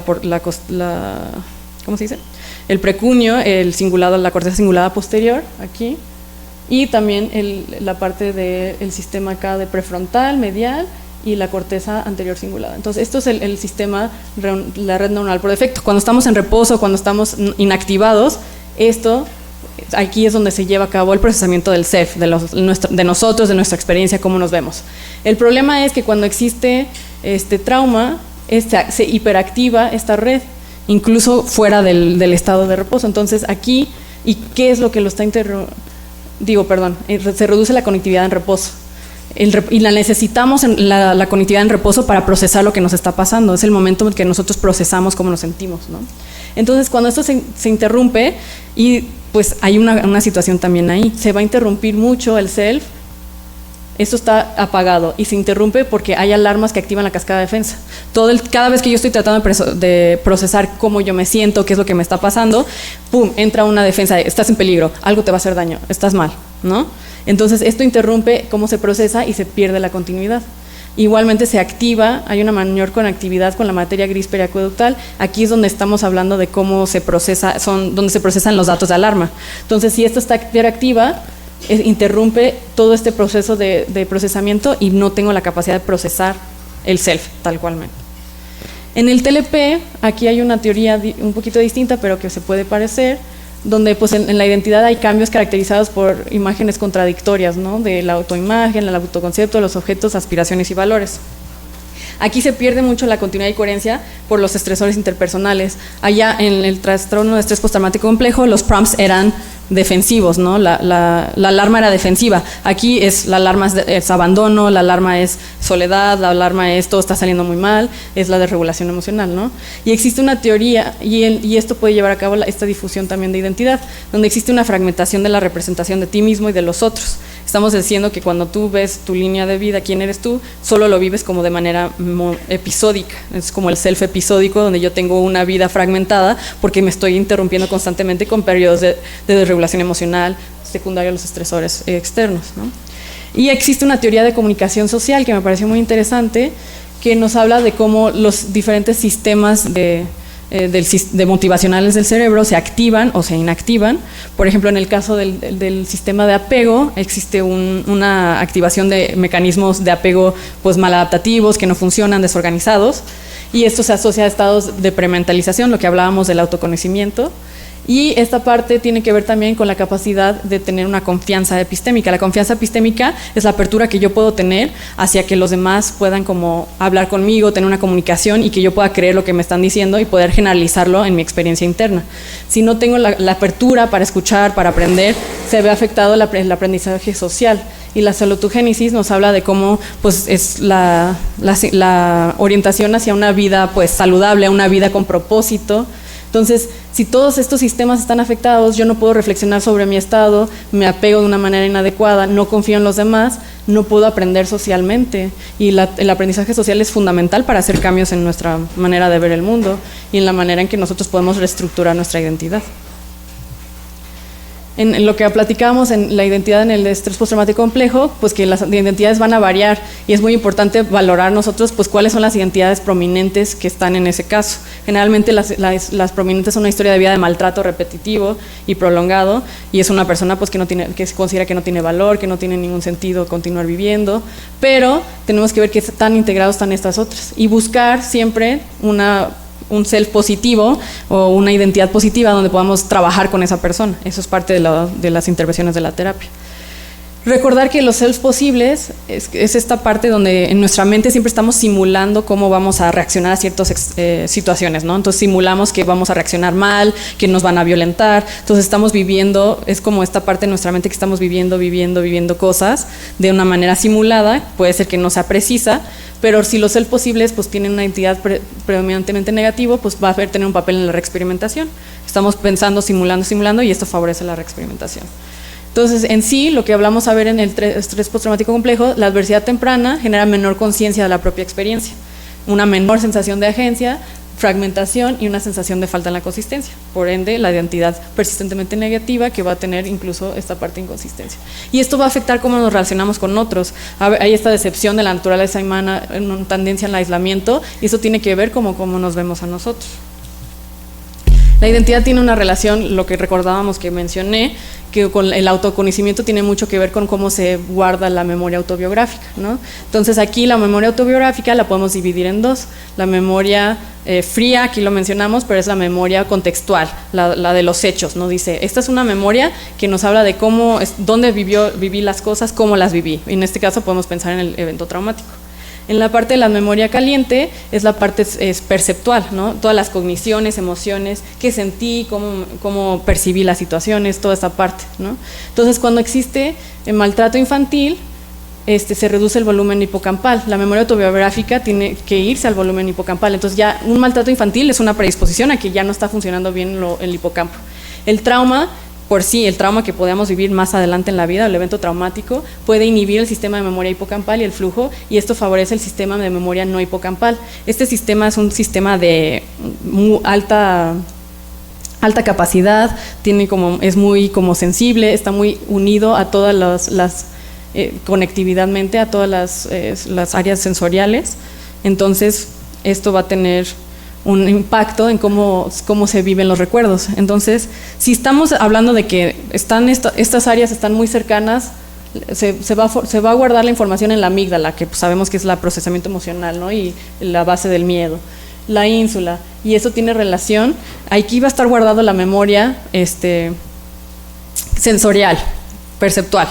¿cómo se dice? El precunio, la corteza cingulada posterior, aquí, y también la parte del sistema acá de prefrontal, medial, y la corteza anterior cingulada. Entonces, esto es el sistema, la red neuronal por defecto. Cuando estamos en reposo, cuando estamos inactivados, aquí es donde se lleva a cabo el procesamiento del self, de nosotros, de nuestra experiencia, cómo nos vemos. El problema es que cuando existe este trauma, se hiperactiva esta red, incluso fuera del estado de reposo. Entonces aquí, ¿y qué es lo que lo está se reduce la conectividad en reposo. Y la necesitamos, la conectividad en reposo, para procesar lo que nos está pasando. Es el momento en que nosotros procesamos cómo nos sentimos, ¿no? Entonces, cuando esto se interrumpe, y pues hay una situación también ahí, se va a interrumpir mucho el self, esto está apagado y se interrumpe porque hay alarmas que activan la cascada de defensa. Cada vez que yo estoy tratando de procesar cómo yo me siento, qué es lo que me está pasando, ¡pum!, entra una defensa, estás en peligro, algo te va a hacer daño, estás mal, ¿no? Entonces esto interrumpe cómo se procesa y se pierde la continuidad. Igualmente se activa, hay una mayor conectividad con la materia gris periacueductal. Aquí es donde estamos hablando de cómo se procesa, donde se procesan los datos de alarma. Entonces, si esto está hiperactiva, interrumpe todo este proceso de procesamiento y no tengo la capacidad de procesar el self tal cualmente. En el TLP, aquí hay una teoría un poquito distinta, pero que se puede parecer, donde pues en la identidad hay cambios caracterizados por imágenes contradictorias, ¿no? De la autoimagen, el autoconcepto, los objetos, aspiraciones y valores. Aquí se pierde mucho la continuidad y coherencia por los estresores interpersonales. Allá en el trastorno de estrés postraumático complejo, los prompts eran defensivos, ¿no? La alarma era defensiva. Aquí la alarma es abandono, la alarma es soledad, la alarma es todo está saliendo muy mal, es la desregulación emocional, ¿no? Y existe una teoría, y esto puede llevar a cabo esta difusión también de identidad, donde existe una fragmentación de la representación de ti mismo y de los otros. Estamos diciendo que cuando tú ves tu línea de vida, quién eres tú, solo lo vives como de manera episódica. Es como el self episódico, donde yo tengo una vida fragmentada porque me estoy interrumpiendo constantemente con periodos de desregulación emocional secundaria a los estresores externos, ¿no? Y existe una teoría de comunicación social que me pareció muy interesante, que nos habla de cómo los diferentes sistemas de motivacionales del cerebro se activan o se inactivan. Por ejemplo, en el caso del sistema de apego, existe una activación de mecanismos de apego pues maladaptativos, que no funcionan, desorganizados, y esto se asocia a estados de prementalización, lo que hablábamos del autoconocimiento. Y esta parte tiene que ver también con la capacidad de tener una confianza epistémica. La confianza epistémica es la apertura que yo puedo tener hacia que los demás puedan como hablar conmigo, tener una comunicación y que yo pueda creer lo que me están diciendo y poder generalizarlo en mi experiencia interna. Si no tengo la apertura para escuchar, para aprender, se ve afectado el aprendizaje social. Y la salutogénesis nos habla de cómo pues, es la orientación hacia una vida pues, saludable, una vida con propósito. Entonces, si todos estos sistemas están afectados, yo no puedo reflexionar sobre mi estado, me apego de una manera inadecuada, no confío en los demás, no puedo aprender socialmente. Y el aprendizaje social es fundamental para hacer cambios en nuestra manera de ver el mundo y en la manera en que nosotros podemos reestructurar nuestra identidad. En lo que platicábamos en la identidad en el estrés postraumático complejo, pues que las identidades van a variar y es muy importante valorar nosotros pues cuáles son las identidades prominentes que están en ese caso. Generalmente las prominentes son una historia de vida de maltrato repetitivo y prolongado, y es una persona pues que se considera que no tiene valor, que no tiene ningún sentido continuar viviendo, pero tenemos que ver qué tan integrados están estas otras y buscar siempre un self positivo o una identidad positiva donde podamos trabajar con esa persona. Eso es parte de las intervenciones de la terapia. Recordar que los self posibles es esta parte donde en nuestra mente siempre estamos simulando cómo vamos a reaccionar a ciertas situaciones, ¿no? Entonces simulamos que vamos a reaccionar mal, que nos van a violentar. Entonces estamos viviendo, es como esta parte de nuestra mente que estamos viviendo cosas de una manera simulada. Puede ser que no sea precisa, pero si los self posibles pues tienen una entidad predominantemente negativa, pues va a tener un papel en la reexperimentación. Estamos pensando, simulando y esto favorece la reexperimentación. Entonces, en sí, lo que hablamos a ver en el estrés postraumático complejo, la adversidad temprana genera menor conciencia de la propia experiencia, una menor sensación de agencia, fragmentación y una sensación de falta en la consistencia. Por ende, la identidad persistentemente negativa que va a tener incluso esta parte de inconsistencia. Y esto va a afectar cómo nos relacionamos con otros. Hay esta decepción de la naturaleza humana, una tendencia al aislamiento, y eso tiene que ver con cómo nos vemos a nosotros. La identidad tiene una relación, lo que recordábamos que mencioné, que con el autoconocimiento tiene mucho que ver con cómo se guarda la memoria autobiográfica, ¿no? Entonces aquí la memoria autobiográfica la podemos dividir en dos. La memoria fría, aquí lo mencionamos, pero es la memoria contextual, la de los hechos, ¿no? Dice, esta es una memoria que nos habla de cómo, dónde viví las cosas, cómo las viví. En este caso podemos pensar en el evento traumático. En la parte de la memoria caliente es la parte perceptual, ¿no? Todas las cogniciones, emociones, qué sentí, cómo percibí las situaciones, toda esta parte, ¿no? Entonces, cuando existe el maltrato infantil, se reduce el volumen hipocampal. La memoria autobiográfica tiene que irse al volumen hipocampal. Entonces, ya un maltrato infantil es una predisposición a que ya no está funcionando bien el hipocampo. El trauma por sí, el trauma que podamos vivir más adelante en la vida, el evento traumático, puede inhibir el sistema de memoria hipocampal y el flujo, y esto favorece el sistema de memoria no hipocampal. Este sistema es un sistema de alta capacidad, es muy sensible, está muy unido a todas las conectividadmente a todas las áreas sensoriales. Entonces esto va a tener un impacto en cómo se viven los recuerdos. Entonces, si estamos hablando de que estas áreas están muy cercanas, se va a guardar la información en la amígdala, que pues sabemos que es el procesamiento emocional, ¿no? Y la base del miedo, la ínsula, y eso tiene relación. Aquí va a estar guardado la memoria sensorial, perceptual.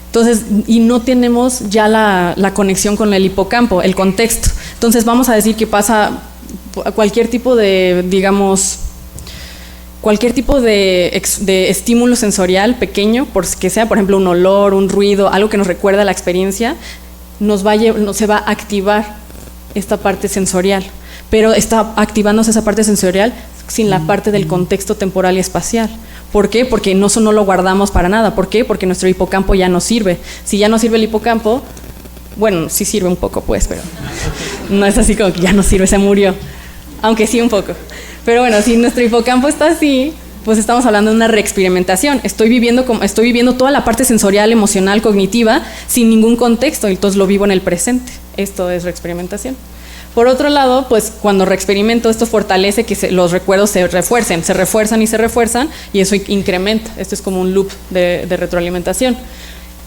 Entonces, y no tenemos ya la conexión con el hipocampo, el contexto. Entonces, vamos a decir que pasa cualquier tipo de, estímulo sensorial pequeño, porque sea, por ejemplo, un olor, un ruido, algo que nos recuerda a la experiencia, se va a activar esta parte sensorial, pero está activándose esa parte sensorial sin la parte del contexto temporal y espacial. ¿Por qué? Porque no lo guardamos para nada. ¿Por qué? Porque nuestro hipocampo ya no sirve. Si ya no sirve el hipocampo, bueno, sí sirve un poco, pues, pero no es así como que ya no sirve, se murió. Aunque sí un poco. Pero bueno, si nuestro hipocampo está así, pues estamos hablando de una reexperimentación. Estoy viviendo toda la parte sensorial, emocional, cognitiva, sin ningún contexto, entonces lo vivo en el presente. Esto es reexperimentación. Por otro lado, pues cuando reexperimento, esto fortalece que los recuerdos se refuercen, se refuerzan, y eso incrementa. Esto es como un loop de retroalimentación.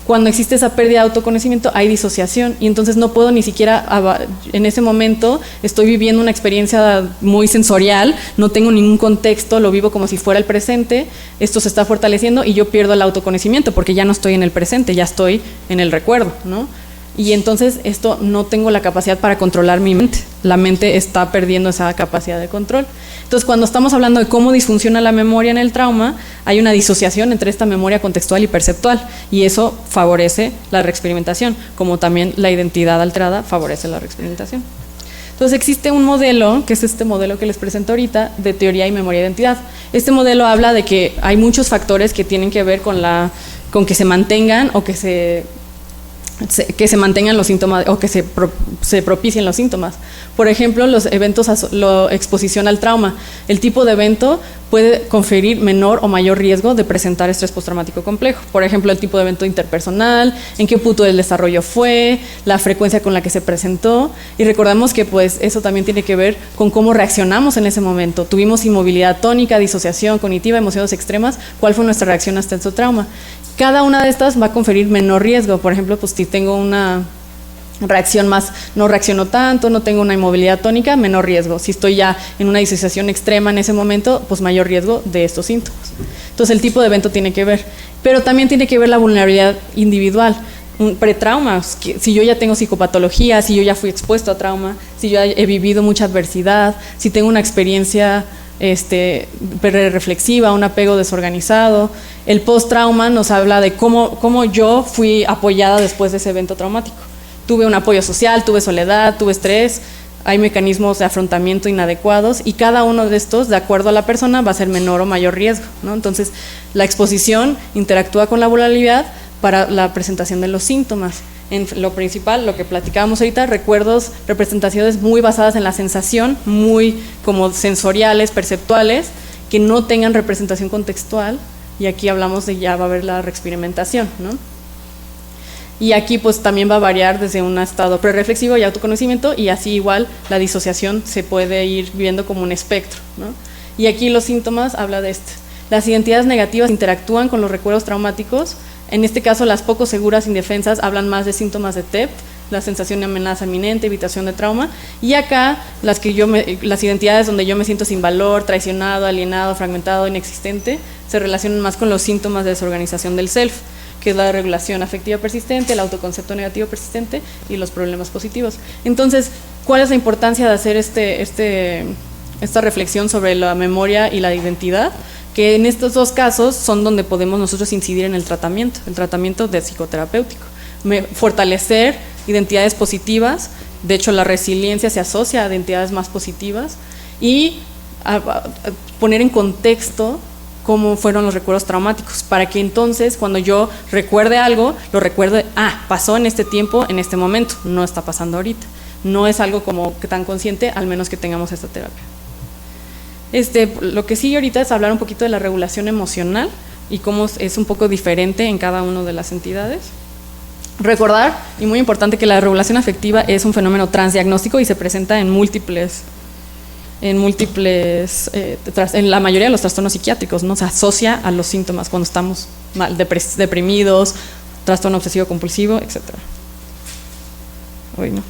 Cuando existe esa pérdida de autoconocimiento, hay disociación, y entonces no puedo ni siquiera, en ese momento, estoy viviendo una experiencia muy sensorial, no tengo ningún contexto, lo vivo como si fuera el presente, esto se está fortaleciendo y yo pierdo el autoconocimiento porque ya no estoy en el presente, ya estoy en el recuerdo, ¿no? Y entonces esto no tengo la capacidad para controlar mi mente, la mente está perdiendo esa capacidad de control. Entonces, cuando estamos hablando de cómo disfunciona la memoria en el trauma, hay una disociación entre esta memoria contextual y perceptual, y eso favorece la reexperimentación, como también la identidad alterada favorece la reexperimentación. Entonces, existe un modelo, que es este modelo que les presento ahorita, de teoría y memoria e identidad. Este modelo habla de que hay muchos factores que tienen que ver con que se mantengan o que se mantengan los síntomas o que se propicien los síntomas. Por ejemplo, los eventos, la exposición al trauma. El tipo de evento puede conferir menor o mayor riesgo de presentar estrés postraumático complejo. Por ejemplo, el tipo de evento interpersonal, en qué punto del desarrollo fue, la frecuencia con la que se presentó, y recordamos que pues eso también tiene que ver con cómo reaccionamos en ese momento. Tuvimos inmovilidad tónica, disociación cognitiva, emociones extremas, ¿cuál fue nuestra reacción hasta ese trauma? Cada una de estas va a conferir menor riesgo. Por ejemplo, pues si tengo una reacción más, no reacciono tanto, no tengo una inmovilidad tónica, menor riesgo. Si estoy ya en una disociación extrema en ese momento, pues mayor riesgo de estos síntomas. Entonces el tipo de evento tiene que ver, pero también tiene que ver la vulnerabilidad individual. Un pretrauma, si yo ya tengo psicopatología, si yo ya fui expuesto a trauma, si yo he vivido mucha adversidad, si tengo una experiencia reflexiva, un apego desorganizado. El post-trauma nos habla de cómo yo fui apoyada después de ese evento traumático. Tuve un apoyo social, tuve soledad, tuve estrés, hay mecanismos de afrontamiento inadecuados y cada uno de estos, de acuerdo a la persona, va a ser menor o mayor riesgo, ¿no? Entonces, la exposición interactúa con la vulnerabilidad para la presentación de los síntomas. En lo principal, lo que platicábamos ahorita, recuerdos, representaciones muy basadas en la sensación, muy como sensoriales, perceptuales, que no tengan representación contextual, y aquí hablamos de ya va a haber la reexperimentación, ¿no? Y aquí pues también va a variar desde un estado prereflexivo y autoconocimiento, y así igual la disociación se puede ir viendo como un espectro, ¿no? Y aquí los síntomas habla de esto. Las identidades negativas interactúan con los recuerdos traumáticos. En este caso, las poco seguras indefensas hablan más de síntomas de TEPT, la sensación de amenaza inminente, evitación de trauma, y acá las identidades donde yo me siento sin valor, traicionado, alienado, fragmentado, inexistente, se relacionan más con los síntomas de desorganización del self, que es la regulación afectiva persistente, el autoconcepto negativo persistente y los problemas positivos. Entonces, ¿cuál es la importancia de hacer esta reflexión sobre la memoria y la identidad? Que en estos dos casos son donde podemos nosotros incidir en el tratamiento de psicoterapéutico. Fortalecer identidades positivas, de hecho la resiliencia se asocia a identidades más positivas, y a poner en contexto cómo fueron los recuerdos traumáticos, para que entonces cuando yo recuerde algo, lo recuerde, pasó en este tiempo, en este momento, no está pasando ahorita. No es algo como que tan consciente, al menos que tengamos esta terapia. Lo que sigue ahorita es hablar un poquito de la regulación emocional y cómo es un poco diferente en cada una de las entidades. Recordar, y muy importante, que la regulación afectiva es un fenómeno transdiagnóstico y se presenta en la mayoría de los trastornos psiquiátricos, ¿no? Se asocia a los síntomas cuando estamos mal, deprimidos, trastorno obsesivo compulsivo, etc. Hoy no.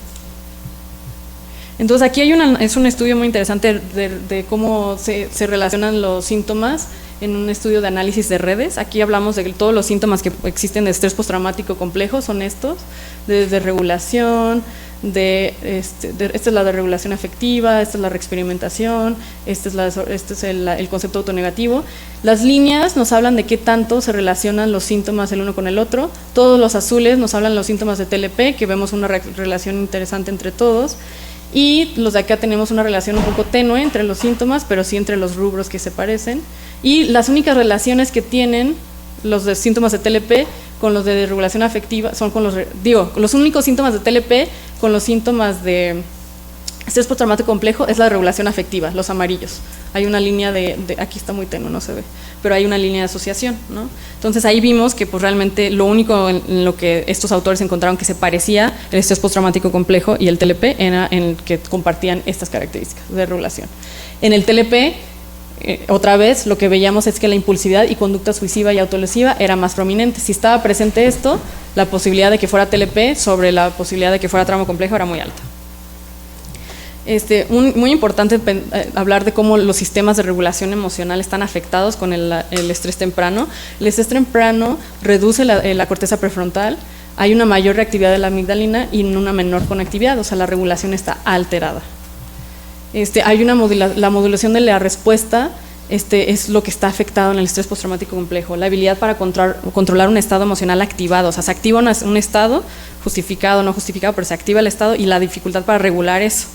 Entonces aquí es un estudio muy interesante de cómo se relacionan los síntomas en un estudio de análisis de redes. Aquí hablamos de que todos los síntomas que existen de estrés postraumático complejo son estos, desde regulación, esta es la de regulación afectiva, esta es la reexperimentación, este es el concepto autonegativo. Las líneas nos hablan de qué tanto se relacionan los síntomas el uno con el otro. Todos los azules nos hablan de los síntomas de TLP, que vemos una relación interesante entre todos. Y los de acá tenemos una relación un poco tenue entre los síntomas, pero sí entre los rubros que se parecen. Y las únicas relaciones que tienen los de síntomas de TLP con los de regulación afectiva son los únicos síntomas de TLP con los síntomas de estrés postraumático complejo es la de regulación afectiva, los amarillos. Hay una línea aquí está muy tenue, no se ve, pero hay una línea de asociación, ¿no? Entonces ahí vimos que pues realmente lo único en lo que estos autores encontraron que se parecía el estrés postraumático complejo y el TLP era en el que compartían estas características de regulación. En el TLP, otra vez, lo que veíamos es que la impulsividad y conducta suicida y autolesiva era más prominente. Si estaba presente esto, la posibilidad de que fuera TLP sobre la posibilidad de que fuera trauma complejo era muy alta. Muy importante hablar de cómo los sistemas de regulación emocional están afectados con el estrés temprano. El estrés temprano reduce la corteza prefrontal, hay una mayor reactividad de la amigdalina y una menor conectividad, o sea, la regulación está alterada. Hay la modulación de la respuesta, es lo que está afectado en el estrés postraumático complejo, la habilidad para controlar un estado emocional activado, o sea, se activa un estado justificado o no justificado, pero se activa el estado y la dificultad para regular eso.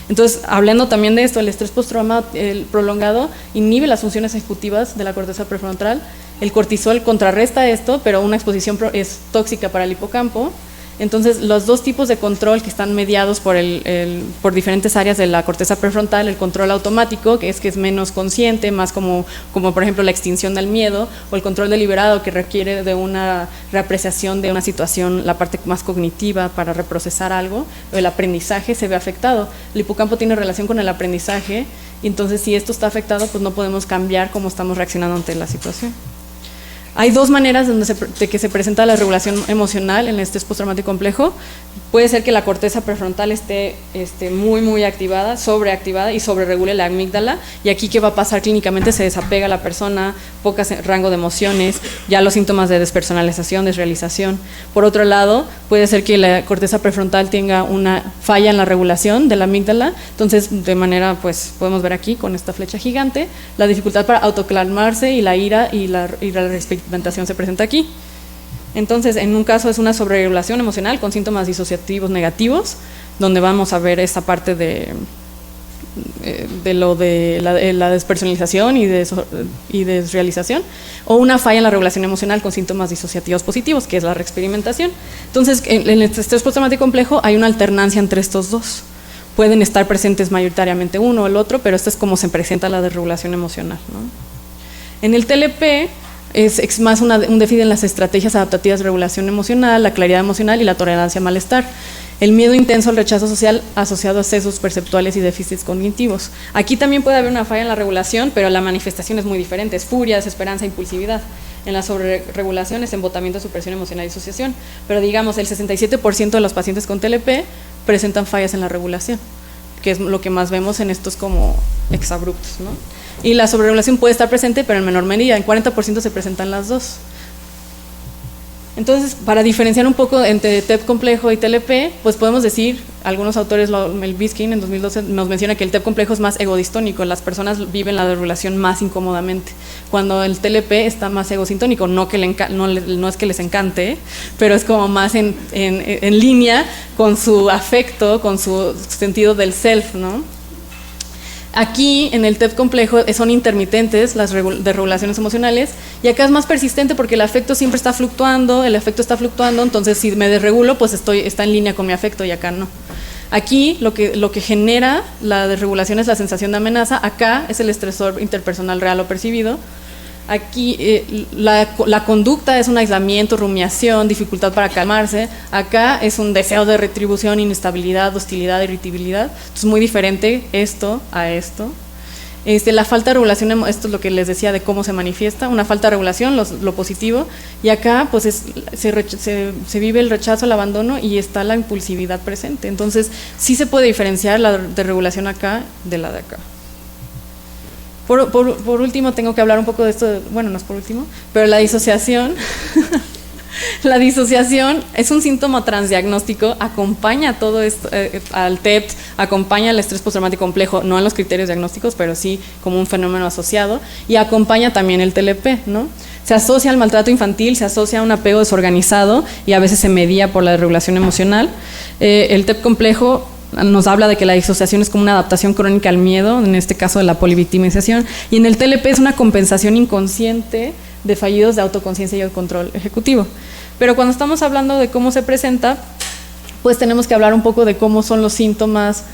Entonces, hablando también de esto, el estrés postraumático prolongado inhibe las funciones ejecutivas de la corteza prefrontal, el cortisol contrarresta esto, pero una exposición es tóxica para el hipocampo. Entonces, los dos tipos de control que están mediados por diferentes áreas de la corteza prefrontal, el control automático, que es menos consciente, más como por ejemplo la extinción del miedo, o el control deliberado, que requiere de una reapreciación de una situación, la parte más cognitiva para reprocesar algo, el aprendizaje se ve afectado. El hipocampo tiene relación con el aprendizaje, y entonces si esto está afectado, pues no podemos cambiar cómo estamos reaccionando ante la situación. Hay dos maneras de que se presenta la regulación emocional en el estrés postraumático complejo. Puede ser que la corteza prefrontal esté muy activada, sobreactivada y sobreregule la amígdala. Y aquí, ¿qué va a pasar clínicamente? Se desapega la persona, poco rango de emociones, ya los síntomas de despersonalización, desrealización. Por otro lado, puede ser que la corteza prefrontal tenga una falla en la regulación de la amígdala. Entonces, de manera, pues, podemos ver aquí con esta flecha gigante, la dificultad para autoclamarse y la ira y la experimentación se presenta aquí. Entonces, en un caso es una sobreregulación emocional con síntomas disociativos negativos, donde vamos a ver esta parte de la despersonalización y desrealización, o una falla en la regulación emocional con síntomas disociativos positivos, que es la reexperimentación. Entonces, en el estrés postraumático complejo hay una alternancia entre estos dos. Pueden estar presentes mayoritariamente uno o el otro, pero esto es como se presenta la desregulación emocional, ¿no? En el TLP es más un déficit en las estrategias adaptativas de regulación emocional, la claridad emocional y la tolerancia al malestar. El miedo intenso al rechazo social asociado a sesgos perceptuales y déficits cognitivos. Aquí también puede haber una falla en la regulación, pero la manifestación es muy diferente, es furia, desesperanza, impulsividad. En la sobreregulación es embotamiento, supresión emocional y disociación. Pero digamos, el 67% de los pacientes con TLP presentan fallas en la regulación, que es lo que más vemos en estos como exabruptos, ¿no? Y la sobreregulación puede estar presente, pero en menor medida, en 40% se presentan las dos. Entonces, para diferenciar un poco entre TEP complejo y TLP, pues podemos decir, algunos autores, Mel Biskin en 2012 nos menciona que el TEP complejo es más egodistónico, las personas viven la desregulación más incómodamente, cuando el TLP está más egosintónico, no es que les encante, pero es como más en línea con su afecto, con su sentido del self, ¿no? Aquí, en el TEP complejo, son intermitentes las desregulaciones emocionales, y acá es más persistente porque el afecto siempre está fluctuando, entonces si me desregulo, pues está en línea con mi afecto, y acá no. Aquí, lo que genera la desregulación es la sensación de amenaza, acá es el estresor interpersonal real o percibido. Aquí la conducta es un aislamiento, rumiación, dificultad para calmarse. Acá es un deseo de retribución, inestabilidad, hostilidad, irritabilidad. Entonces, muy diferente esto a esto. La falta de regulación, esto es lo que les decía de cómo se manifiesta, una falta de regulación, lo positivo. Y acá pues se vive el rechazo, el abandono, y está la impulsividad presente. Entonces, sí se puede diferenciar la desregulación acá de la de acá. Por último, tengo que hablar un poco de esto, bueno, no es por último, pero la disociación, la disociación es un síntoma transdiagnóstico, acompaña todo esto, al TEP, acompaña al estrés postraumático complejo, no en los criterios diagnósticos, pero sí como un fenómeno asociado, y acompaña también el TLP, ¿no? Se asocia al maltrato infantil, se asocia a un apego desorganizado, y a veces se medía por la desregulación emocional. El TEP complejo nos habla de que la disociación es como una adaptación crónica al miedo, en este caso de la polivictimización, y en el TLP es una compensación inconsciente de fallidos de autoconciencia y el control ejecutivo. Pero cuando estamos hablando de cómo se presenta, pues tenemos que hablar un poco de cómo son los síntomas,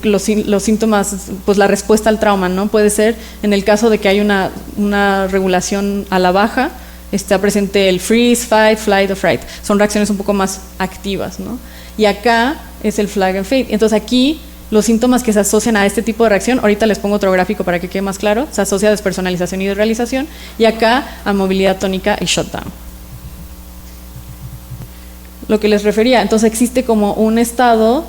los síntomas, pues la respuesta al trauma, ¿no? Puede ser, en el caso de que hay una regulación a la baja, está presente el freeze, fight, flight o fright. Son reacciones un poco más activas, ¿no? Y acá es el flag and fight. Entonces aquí los síntomas que se asocian a este tipo de reacción, ahorita les pongo otro gráfico para que quede más claro, se asocia a despersonalización y desrealización, y acá a movilidad tónica y shutdown. Lo que les refería, entonces existe como un estado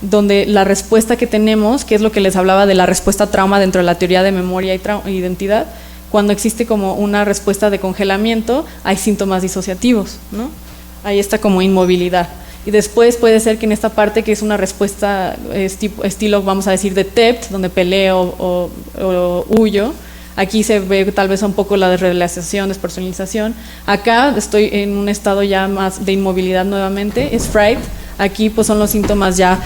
donde la respuesta que tenemos, que es lo que les hablaba de la respuesta a trauma dentro de la teoría de memoria y identidad, cuando existe como una respuesta de congelamiento, hay síntomas disociativos, ¿no? Ahí está como inmovilidad. Y después puede ser que en esta parte, que es una respuesta estilo, vamos a decir, de TEPT, donde peleo o huyo, aquí se ve tal vez un poco la desrealización, despersonalización. Acá estoy en un estado ya más de inmovilidad nuevamente, es fright. Aquí pues son los síntomas ya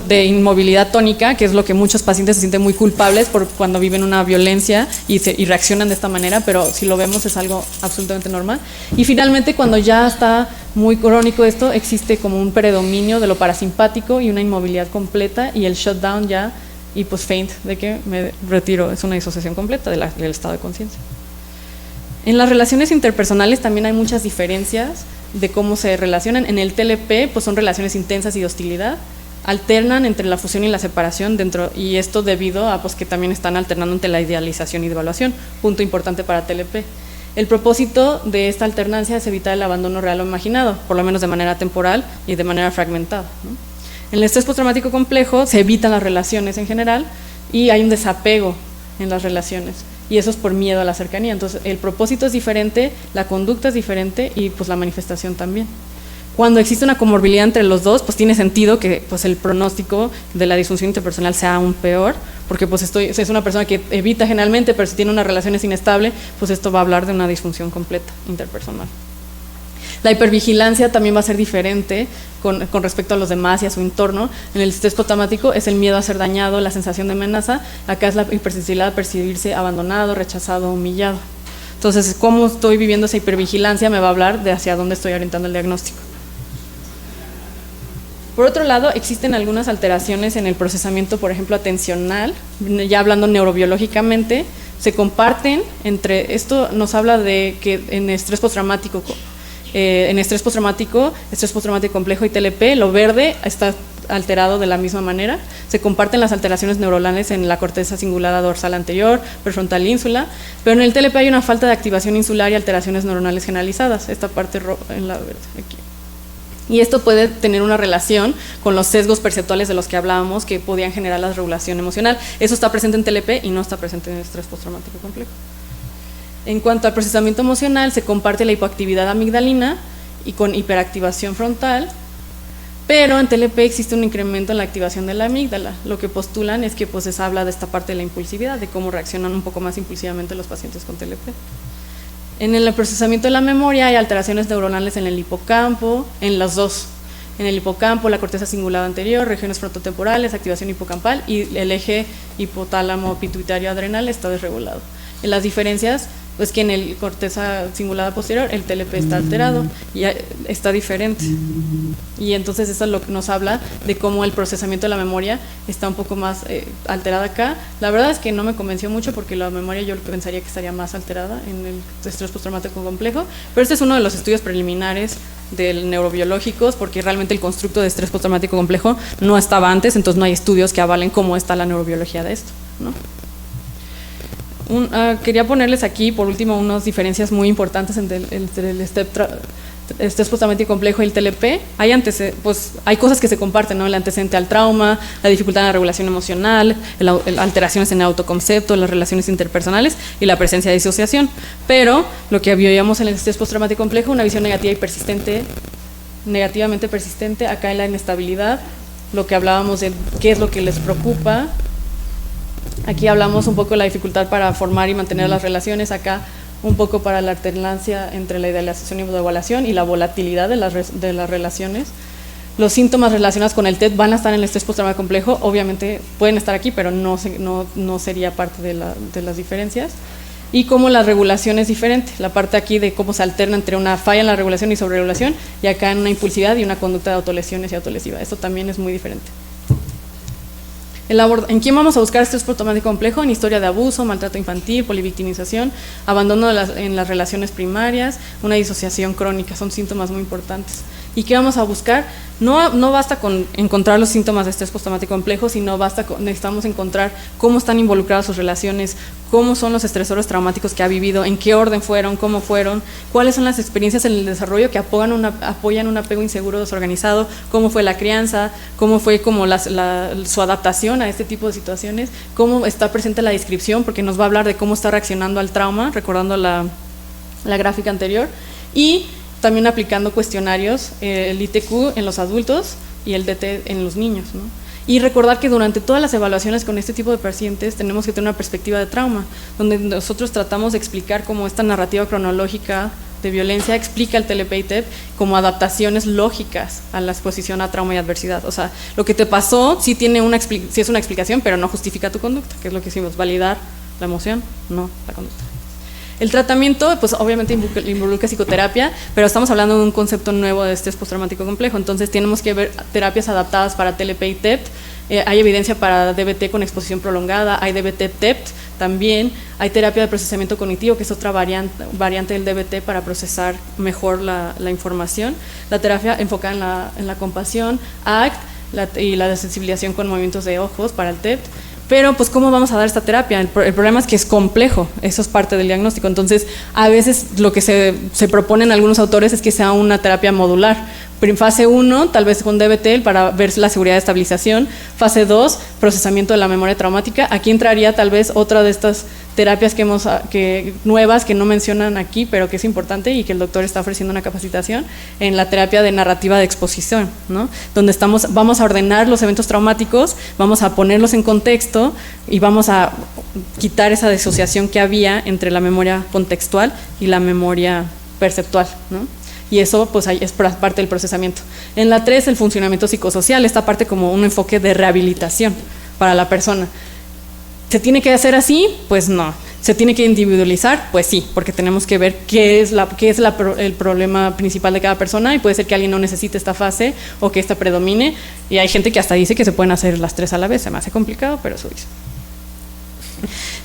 de inmovilidad tónica, que es lo que muchos pacientes se sienten muy culpables por cuando viven una violencia y reaccionan de esta manera, pero si lo vemos es algo absolutamente normal. Y finalmente, cuando ya está muy crónico esto, existe como un predominio de lo parasimpático y una inmovilidad completa, y el shutdown ya, y pues faint, de que me retiro, es una disociación completa del estado de conciencia. En las relaciones interpersonales también hay muchas diferencias de cómo se relacionan. En el TLP pues son relaciones intensas y de hostilidad, alternan entre la fusión y la separación y esto debido a pues que también están alternando entre la idealización y devaluación, punto importante para TLP. El propósito de esta alternancia es evitar el abandono real o imaginado, por lo menos de manera temporal y de manera fragmentada, ¿no? En el estrés postraumático complejo se evitan las relaciones en general y hay un desapego en las relaciones, y eso es por miedo a la cercanía. Entonces el propósito es diferente, la conducta es diferente y pues la manifestación también. Cuando existe una comorbilidad entre los dos, pues tiene sentido que pues el pronóstico de la disfunción interpersonal sea aún peor, porque pues es una persona que evita generalmente, pero si tiene una relación inestable, pues esto va a hablar de una disfunción completa interpersonal. La hipervigilancia también va a ser diferente con respecto a los demás y a su entorno. En el estrés postraumático es el miedo a ser dañado, la sensación de amenaza. Acá es la hipersensibilidad a percibirse abandonado, rechazado, humillado. Entonces, cómo estoy viviendo esa hipervigilancia me va a hablar de hacia dónde estoy orientando el diagnóstico. Por otro lado, existen algunas alteraciones en el procesamiento, por ejemplo, atencional, ya hablando neurobiológicamente, se comparten entre, esto nos habla de que en estrés postraumático, estrés postraumático complejo y TLP, lo verde está alterado de la misma manera, se comparten las alteraciones neuronales en la corteza cingulada dorsal anterior, prefrontal ínsula, pero en el TLP hay una falta de activación insular y alteraciones neuronales generalizadas, esta parte en la verde, aquí. Y esto puede tener una relación con los sesgos perceptuales de los que hablábamos que podían generar la regulación emocional. Eso está presente en TLP y no está presente en el estrés postraumático complejo. En cuanto al procesamiento emocional, se comparte la hipoactividad amigdalina y con hiperactivación frontal, pero en TLP existe un incremento en la activación de la amígdala. Lo que postulan es que pues se habla de esta parte de la impulsividad, de cómo reaccionan un poco más impulsivamente los pacientes con TLP. En el procesamiento de la memoria hay alteraciones neuronales en el hipocampo, en los dos. En el hipocampo, la corteza cingulada anterior, regiones frontotemporales, activación hipocampal y el eje hipotálamo pituitario adrenal está desregulado. En las diferencias, pues que en el corteza cingulada posterior el TLP está alterado y está diferente. Y entonces eso es lo que nos habla de cómo el procesamiento de la memoria está un poco más alterada acá. La verdad es que no me convenció mucho porque la memoria yo pensaría que estaría más alterada en el estrés postraumático complejo, pero este es uno de los estudios preliminares del neurobiológicos porque realmente el constructo de estrés postraumático complejo no estaba antes, entonces no hay estudios que avalen cómo está la neurobiología de esto, ¿no? Quería ponerles aquí, por último, unas diferencias muy importantes entre el estrés postraumático complejo y el TLP. Hay cosas que se comparten, ¿no? El antecedente al trauma, la dificultad en la regulación emocional, alteraciones en el autoconcepto, las relaciones interpersonales y la presencia de disociación. Pero lo que veíamos en el estrés postraumático complejo, una visión negativa y persistente, negativamente persistente, acá en la inestabilidad, lo que hablábamos de qué es lo que les preocupa. Aquí hablamos un poco de la dificultad para formar y mantener las relaciones, acá un poco para la alternancia entre la idealización y la evaluación y la volatilidad de las relaciones. Los síntomas relacionados con el TED van a estar en el estrés postraumático complejo, obviamente pueden estar aquí, pero no sería parte de las diferencias. Y cómo la regulación es diferente, la parte aquí de cómo se alterna entre una falla en la regulación y sobreregulación, y acá en una impulsividad y una conducta de autolesiones y autolesiva. Esto también es muy diferente. ¿En quién vamos a buscar estrés postraumático complejo? En historia de abuso, maltrato infantil, polivictimización, abandono en las relaciones primarias, una disociación crónica, son síntomas muy importantes. ¿Y qué vamos a buscar? No basta con encontrar los síntomas de estrés postraumático complejo, sino necesitamos encontrar cómo están involucradas sus relaciones, cómo son los estresores traumáticos que ha vivido, en qué orden fueron, cómo fueron, cuáles son las experiencias en el desarrollo que apoyan un apego inseguro desorganizado, cómo fue la crianza, cómo fue su adaptación a este tipo de situaciones, cómo está presente la descripción, porque nos va a hablar de cómo está reaccionando al trauma, recordando la gráfica anterior, y también aplicando cuestionarios, el ITQ en los adultos y el DT en los niños, ¿no? Y recordar que durante todas las evaluaciones con este tipo de pacientes tenemos que tener una perspectiva de trauma, donde nosotros tratamos de explicar cómo esta narrativa cronológica de violencia explica el TLP y TEP como adaptaciones lógicas a la exposición a trauma y adversidad. O sea, lo que te pasó sí es una explicación, pero no justifica tu conducta, que es lo que hicimos, validar la emoción, no la conducta. El tratamiento, pues obviamente involucra psicoterapia, pero estamos hablando de un concepto nuevo de estrés postraumático complejo, entonces tenemos que ver terapias adaptadas para TLP y TEPT, hay evidencia para DBT con exposición prolongada, hay DBT-TEPT también, hay terapia de procesamiento cognitivo, que es otra variante del DBT para procesar mejor la información, la terapia enfocada en la compasión, ACT y la desensibilización con movimientos de ojos para el TEPT. Pero pues ¿cómo vamos a dar esta terapia? El problema es que es complejo, eso es parte del diagnóstico. Entonces a veces lo que se proponen algunos autores es que sea una terapia modular. En fase 1, tal vez con DBT para ver la seguridad de estabilización. Fase 2, procesamiento de la memoria traumática. Aquí entraría tal vez otra de estas terapias nuevas que no mencionan aquí, pero que es importante y que el doctor está ofreciendo una capacitación en la terapia de narrativa de exposición, ¿no? Donde vamos a ordenar los eventos traumáticos, vamos a ponerlos en contexto y vamos a quitar esa disociación que había entre la memoria contextual y la memoria perceptual, ¿no? Y eso pues es parte del procesamiento. En la 3, el funcionamiento psicosocial, esta parte como un enfoque de rehabilitación para la persona. ¿Se tiene que hacer así? Pues no. ¿Se tiene que individualizar? Pues sí, porque tenemos que ver qué es el problema principal de cada persona, y puede ser que alguien no necesite esta fase o que esta predomine, y hay gente que hasta dice que se pueden hacer las 3 a la vez. Se me hace complicado, pero eso dice.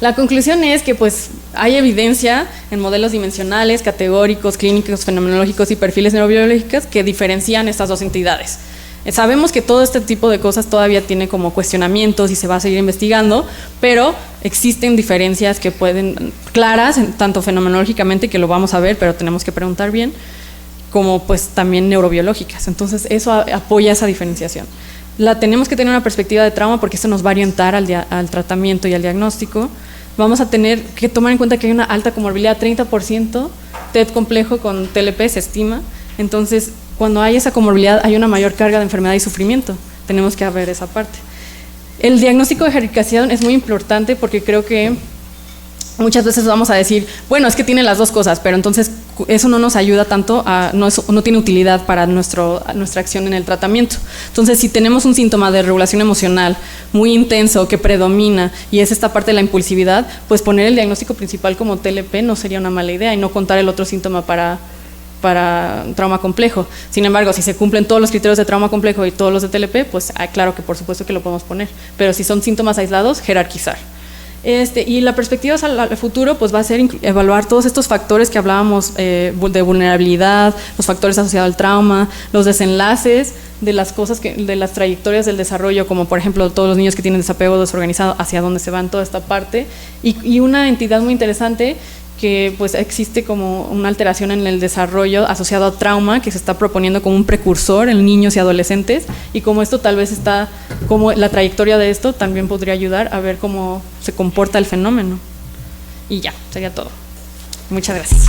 La conclusión es que pues hay evidencia en modelos dimensionales, categóricos, clínicos, fenomenológicos y perfiles neurobiológicos que diferencian estas dos entidades. Sabemos que todo este tipo de cosas todavía tiene como cuestionamientos y se va a seguir investigando, pero existen diferencias que pueden, claras, tanto fenomenológicamente, que lo vamos a ver, pero tenemos que preguntar bien, como pues también neurobiológicas. Entonces eso apoya esa diferenciación. Tenemos que tener una perspectiva de trauma porque esto nos va a orientar al tratamiento y al diagnóstico. Vamos a tener que tomar en cuenta que hay una alta comorbilidad, 30%, TED complejo con TLP se estima. Entonces, cuando hay esa comorbilidad hay una mayor carga de enfermedad y sufrimiento. Tenemos que ver esa parte. El diagnóstico de erradicación es muy importante porque creo que muchas veces vamos a decir, bueno, es que tiene las dos cosas, pero entonces eso no nos ayuda tanto, no tiene utilidad para nuestra acción en el tratamiento. Entonces, si tenemos un síntoma de regulación emocional muy intenso que predomina y es esta parte de la impulsividad, pues poner el diagnóstico principal como TLP no sería una mala idea y no contar el otro síntoma para trauma complejo. Sin embargo, si se cumplen todos los criterios de trauma complejo y todos los de TLP, pues claro que por supuesto que lo podemos poner, pero si son síntomas aislados, jerarquizar. Y la perspectiva al futuro pues va a ser evaluar todos estos factores que hablábamos de vulnerabilidad, los factores asociados al trauma, los desenlaces de las cosas de las trayectorias del desarrollo, como por ejemplo todos los niños que tienen desapego desorganizado, hacia dónde se van toda esta parte, y una entidad muy interesante que pues existe como una alteración en el desarrollo asociado a trauma que se está proponiendo como un precursor en niños y adolescentes, y como esto tal vez como la trayectoria de esto también podría ayudar a ver cómo se comporta el fenómeno. Y ya, sería todo. Muchas gracias.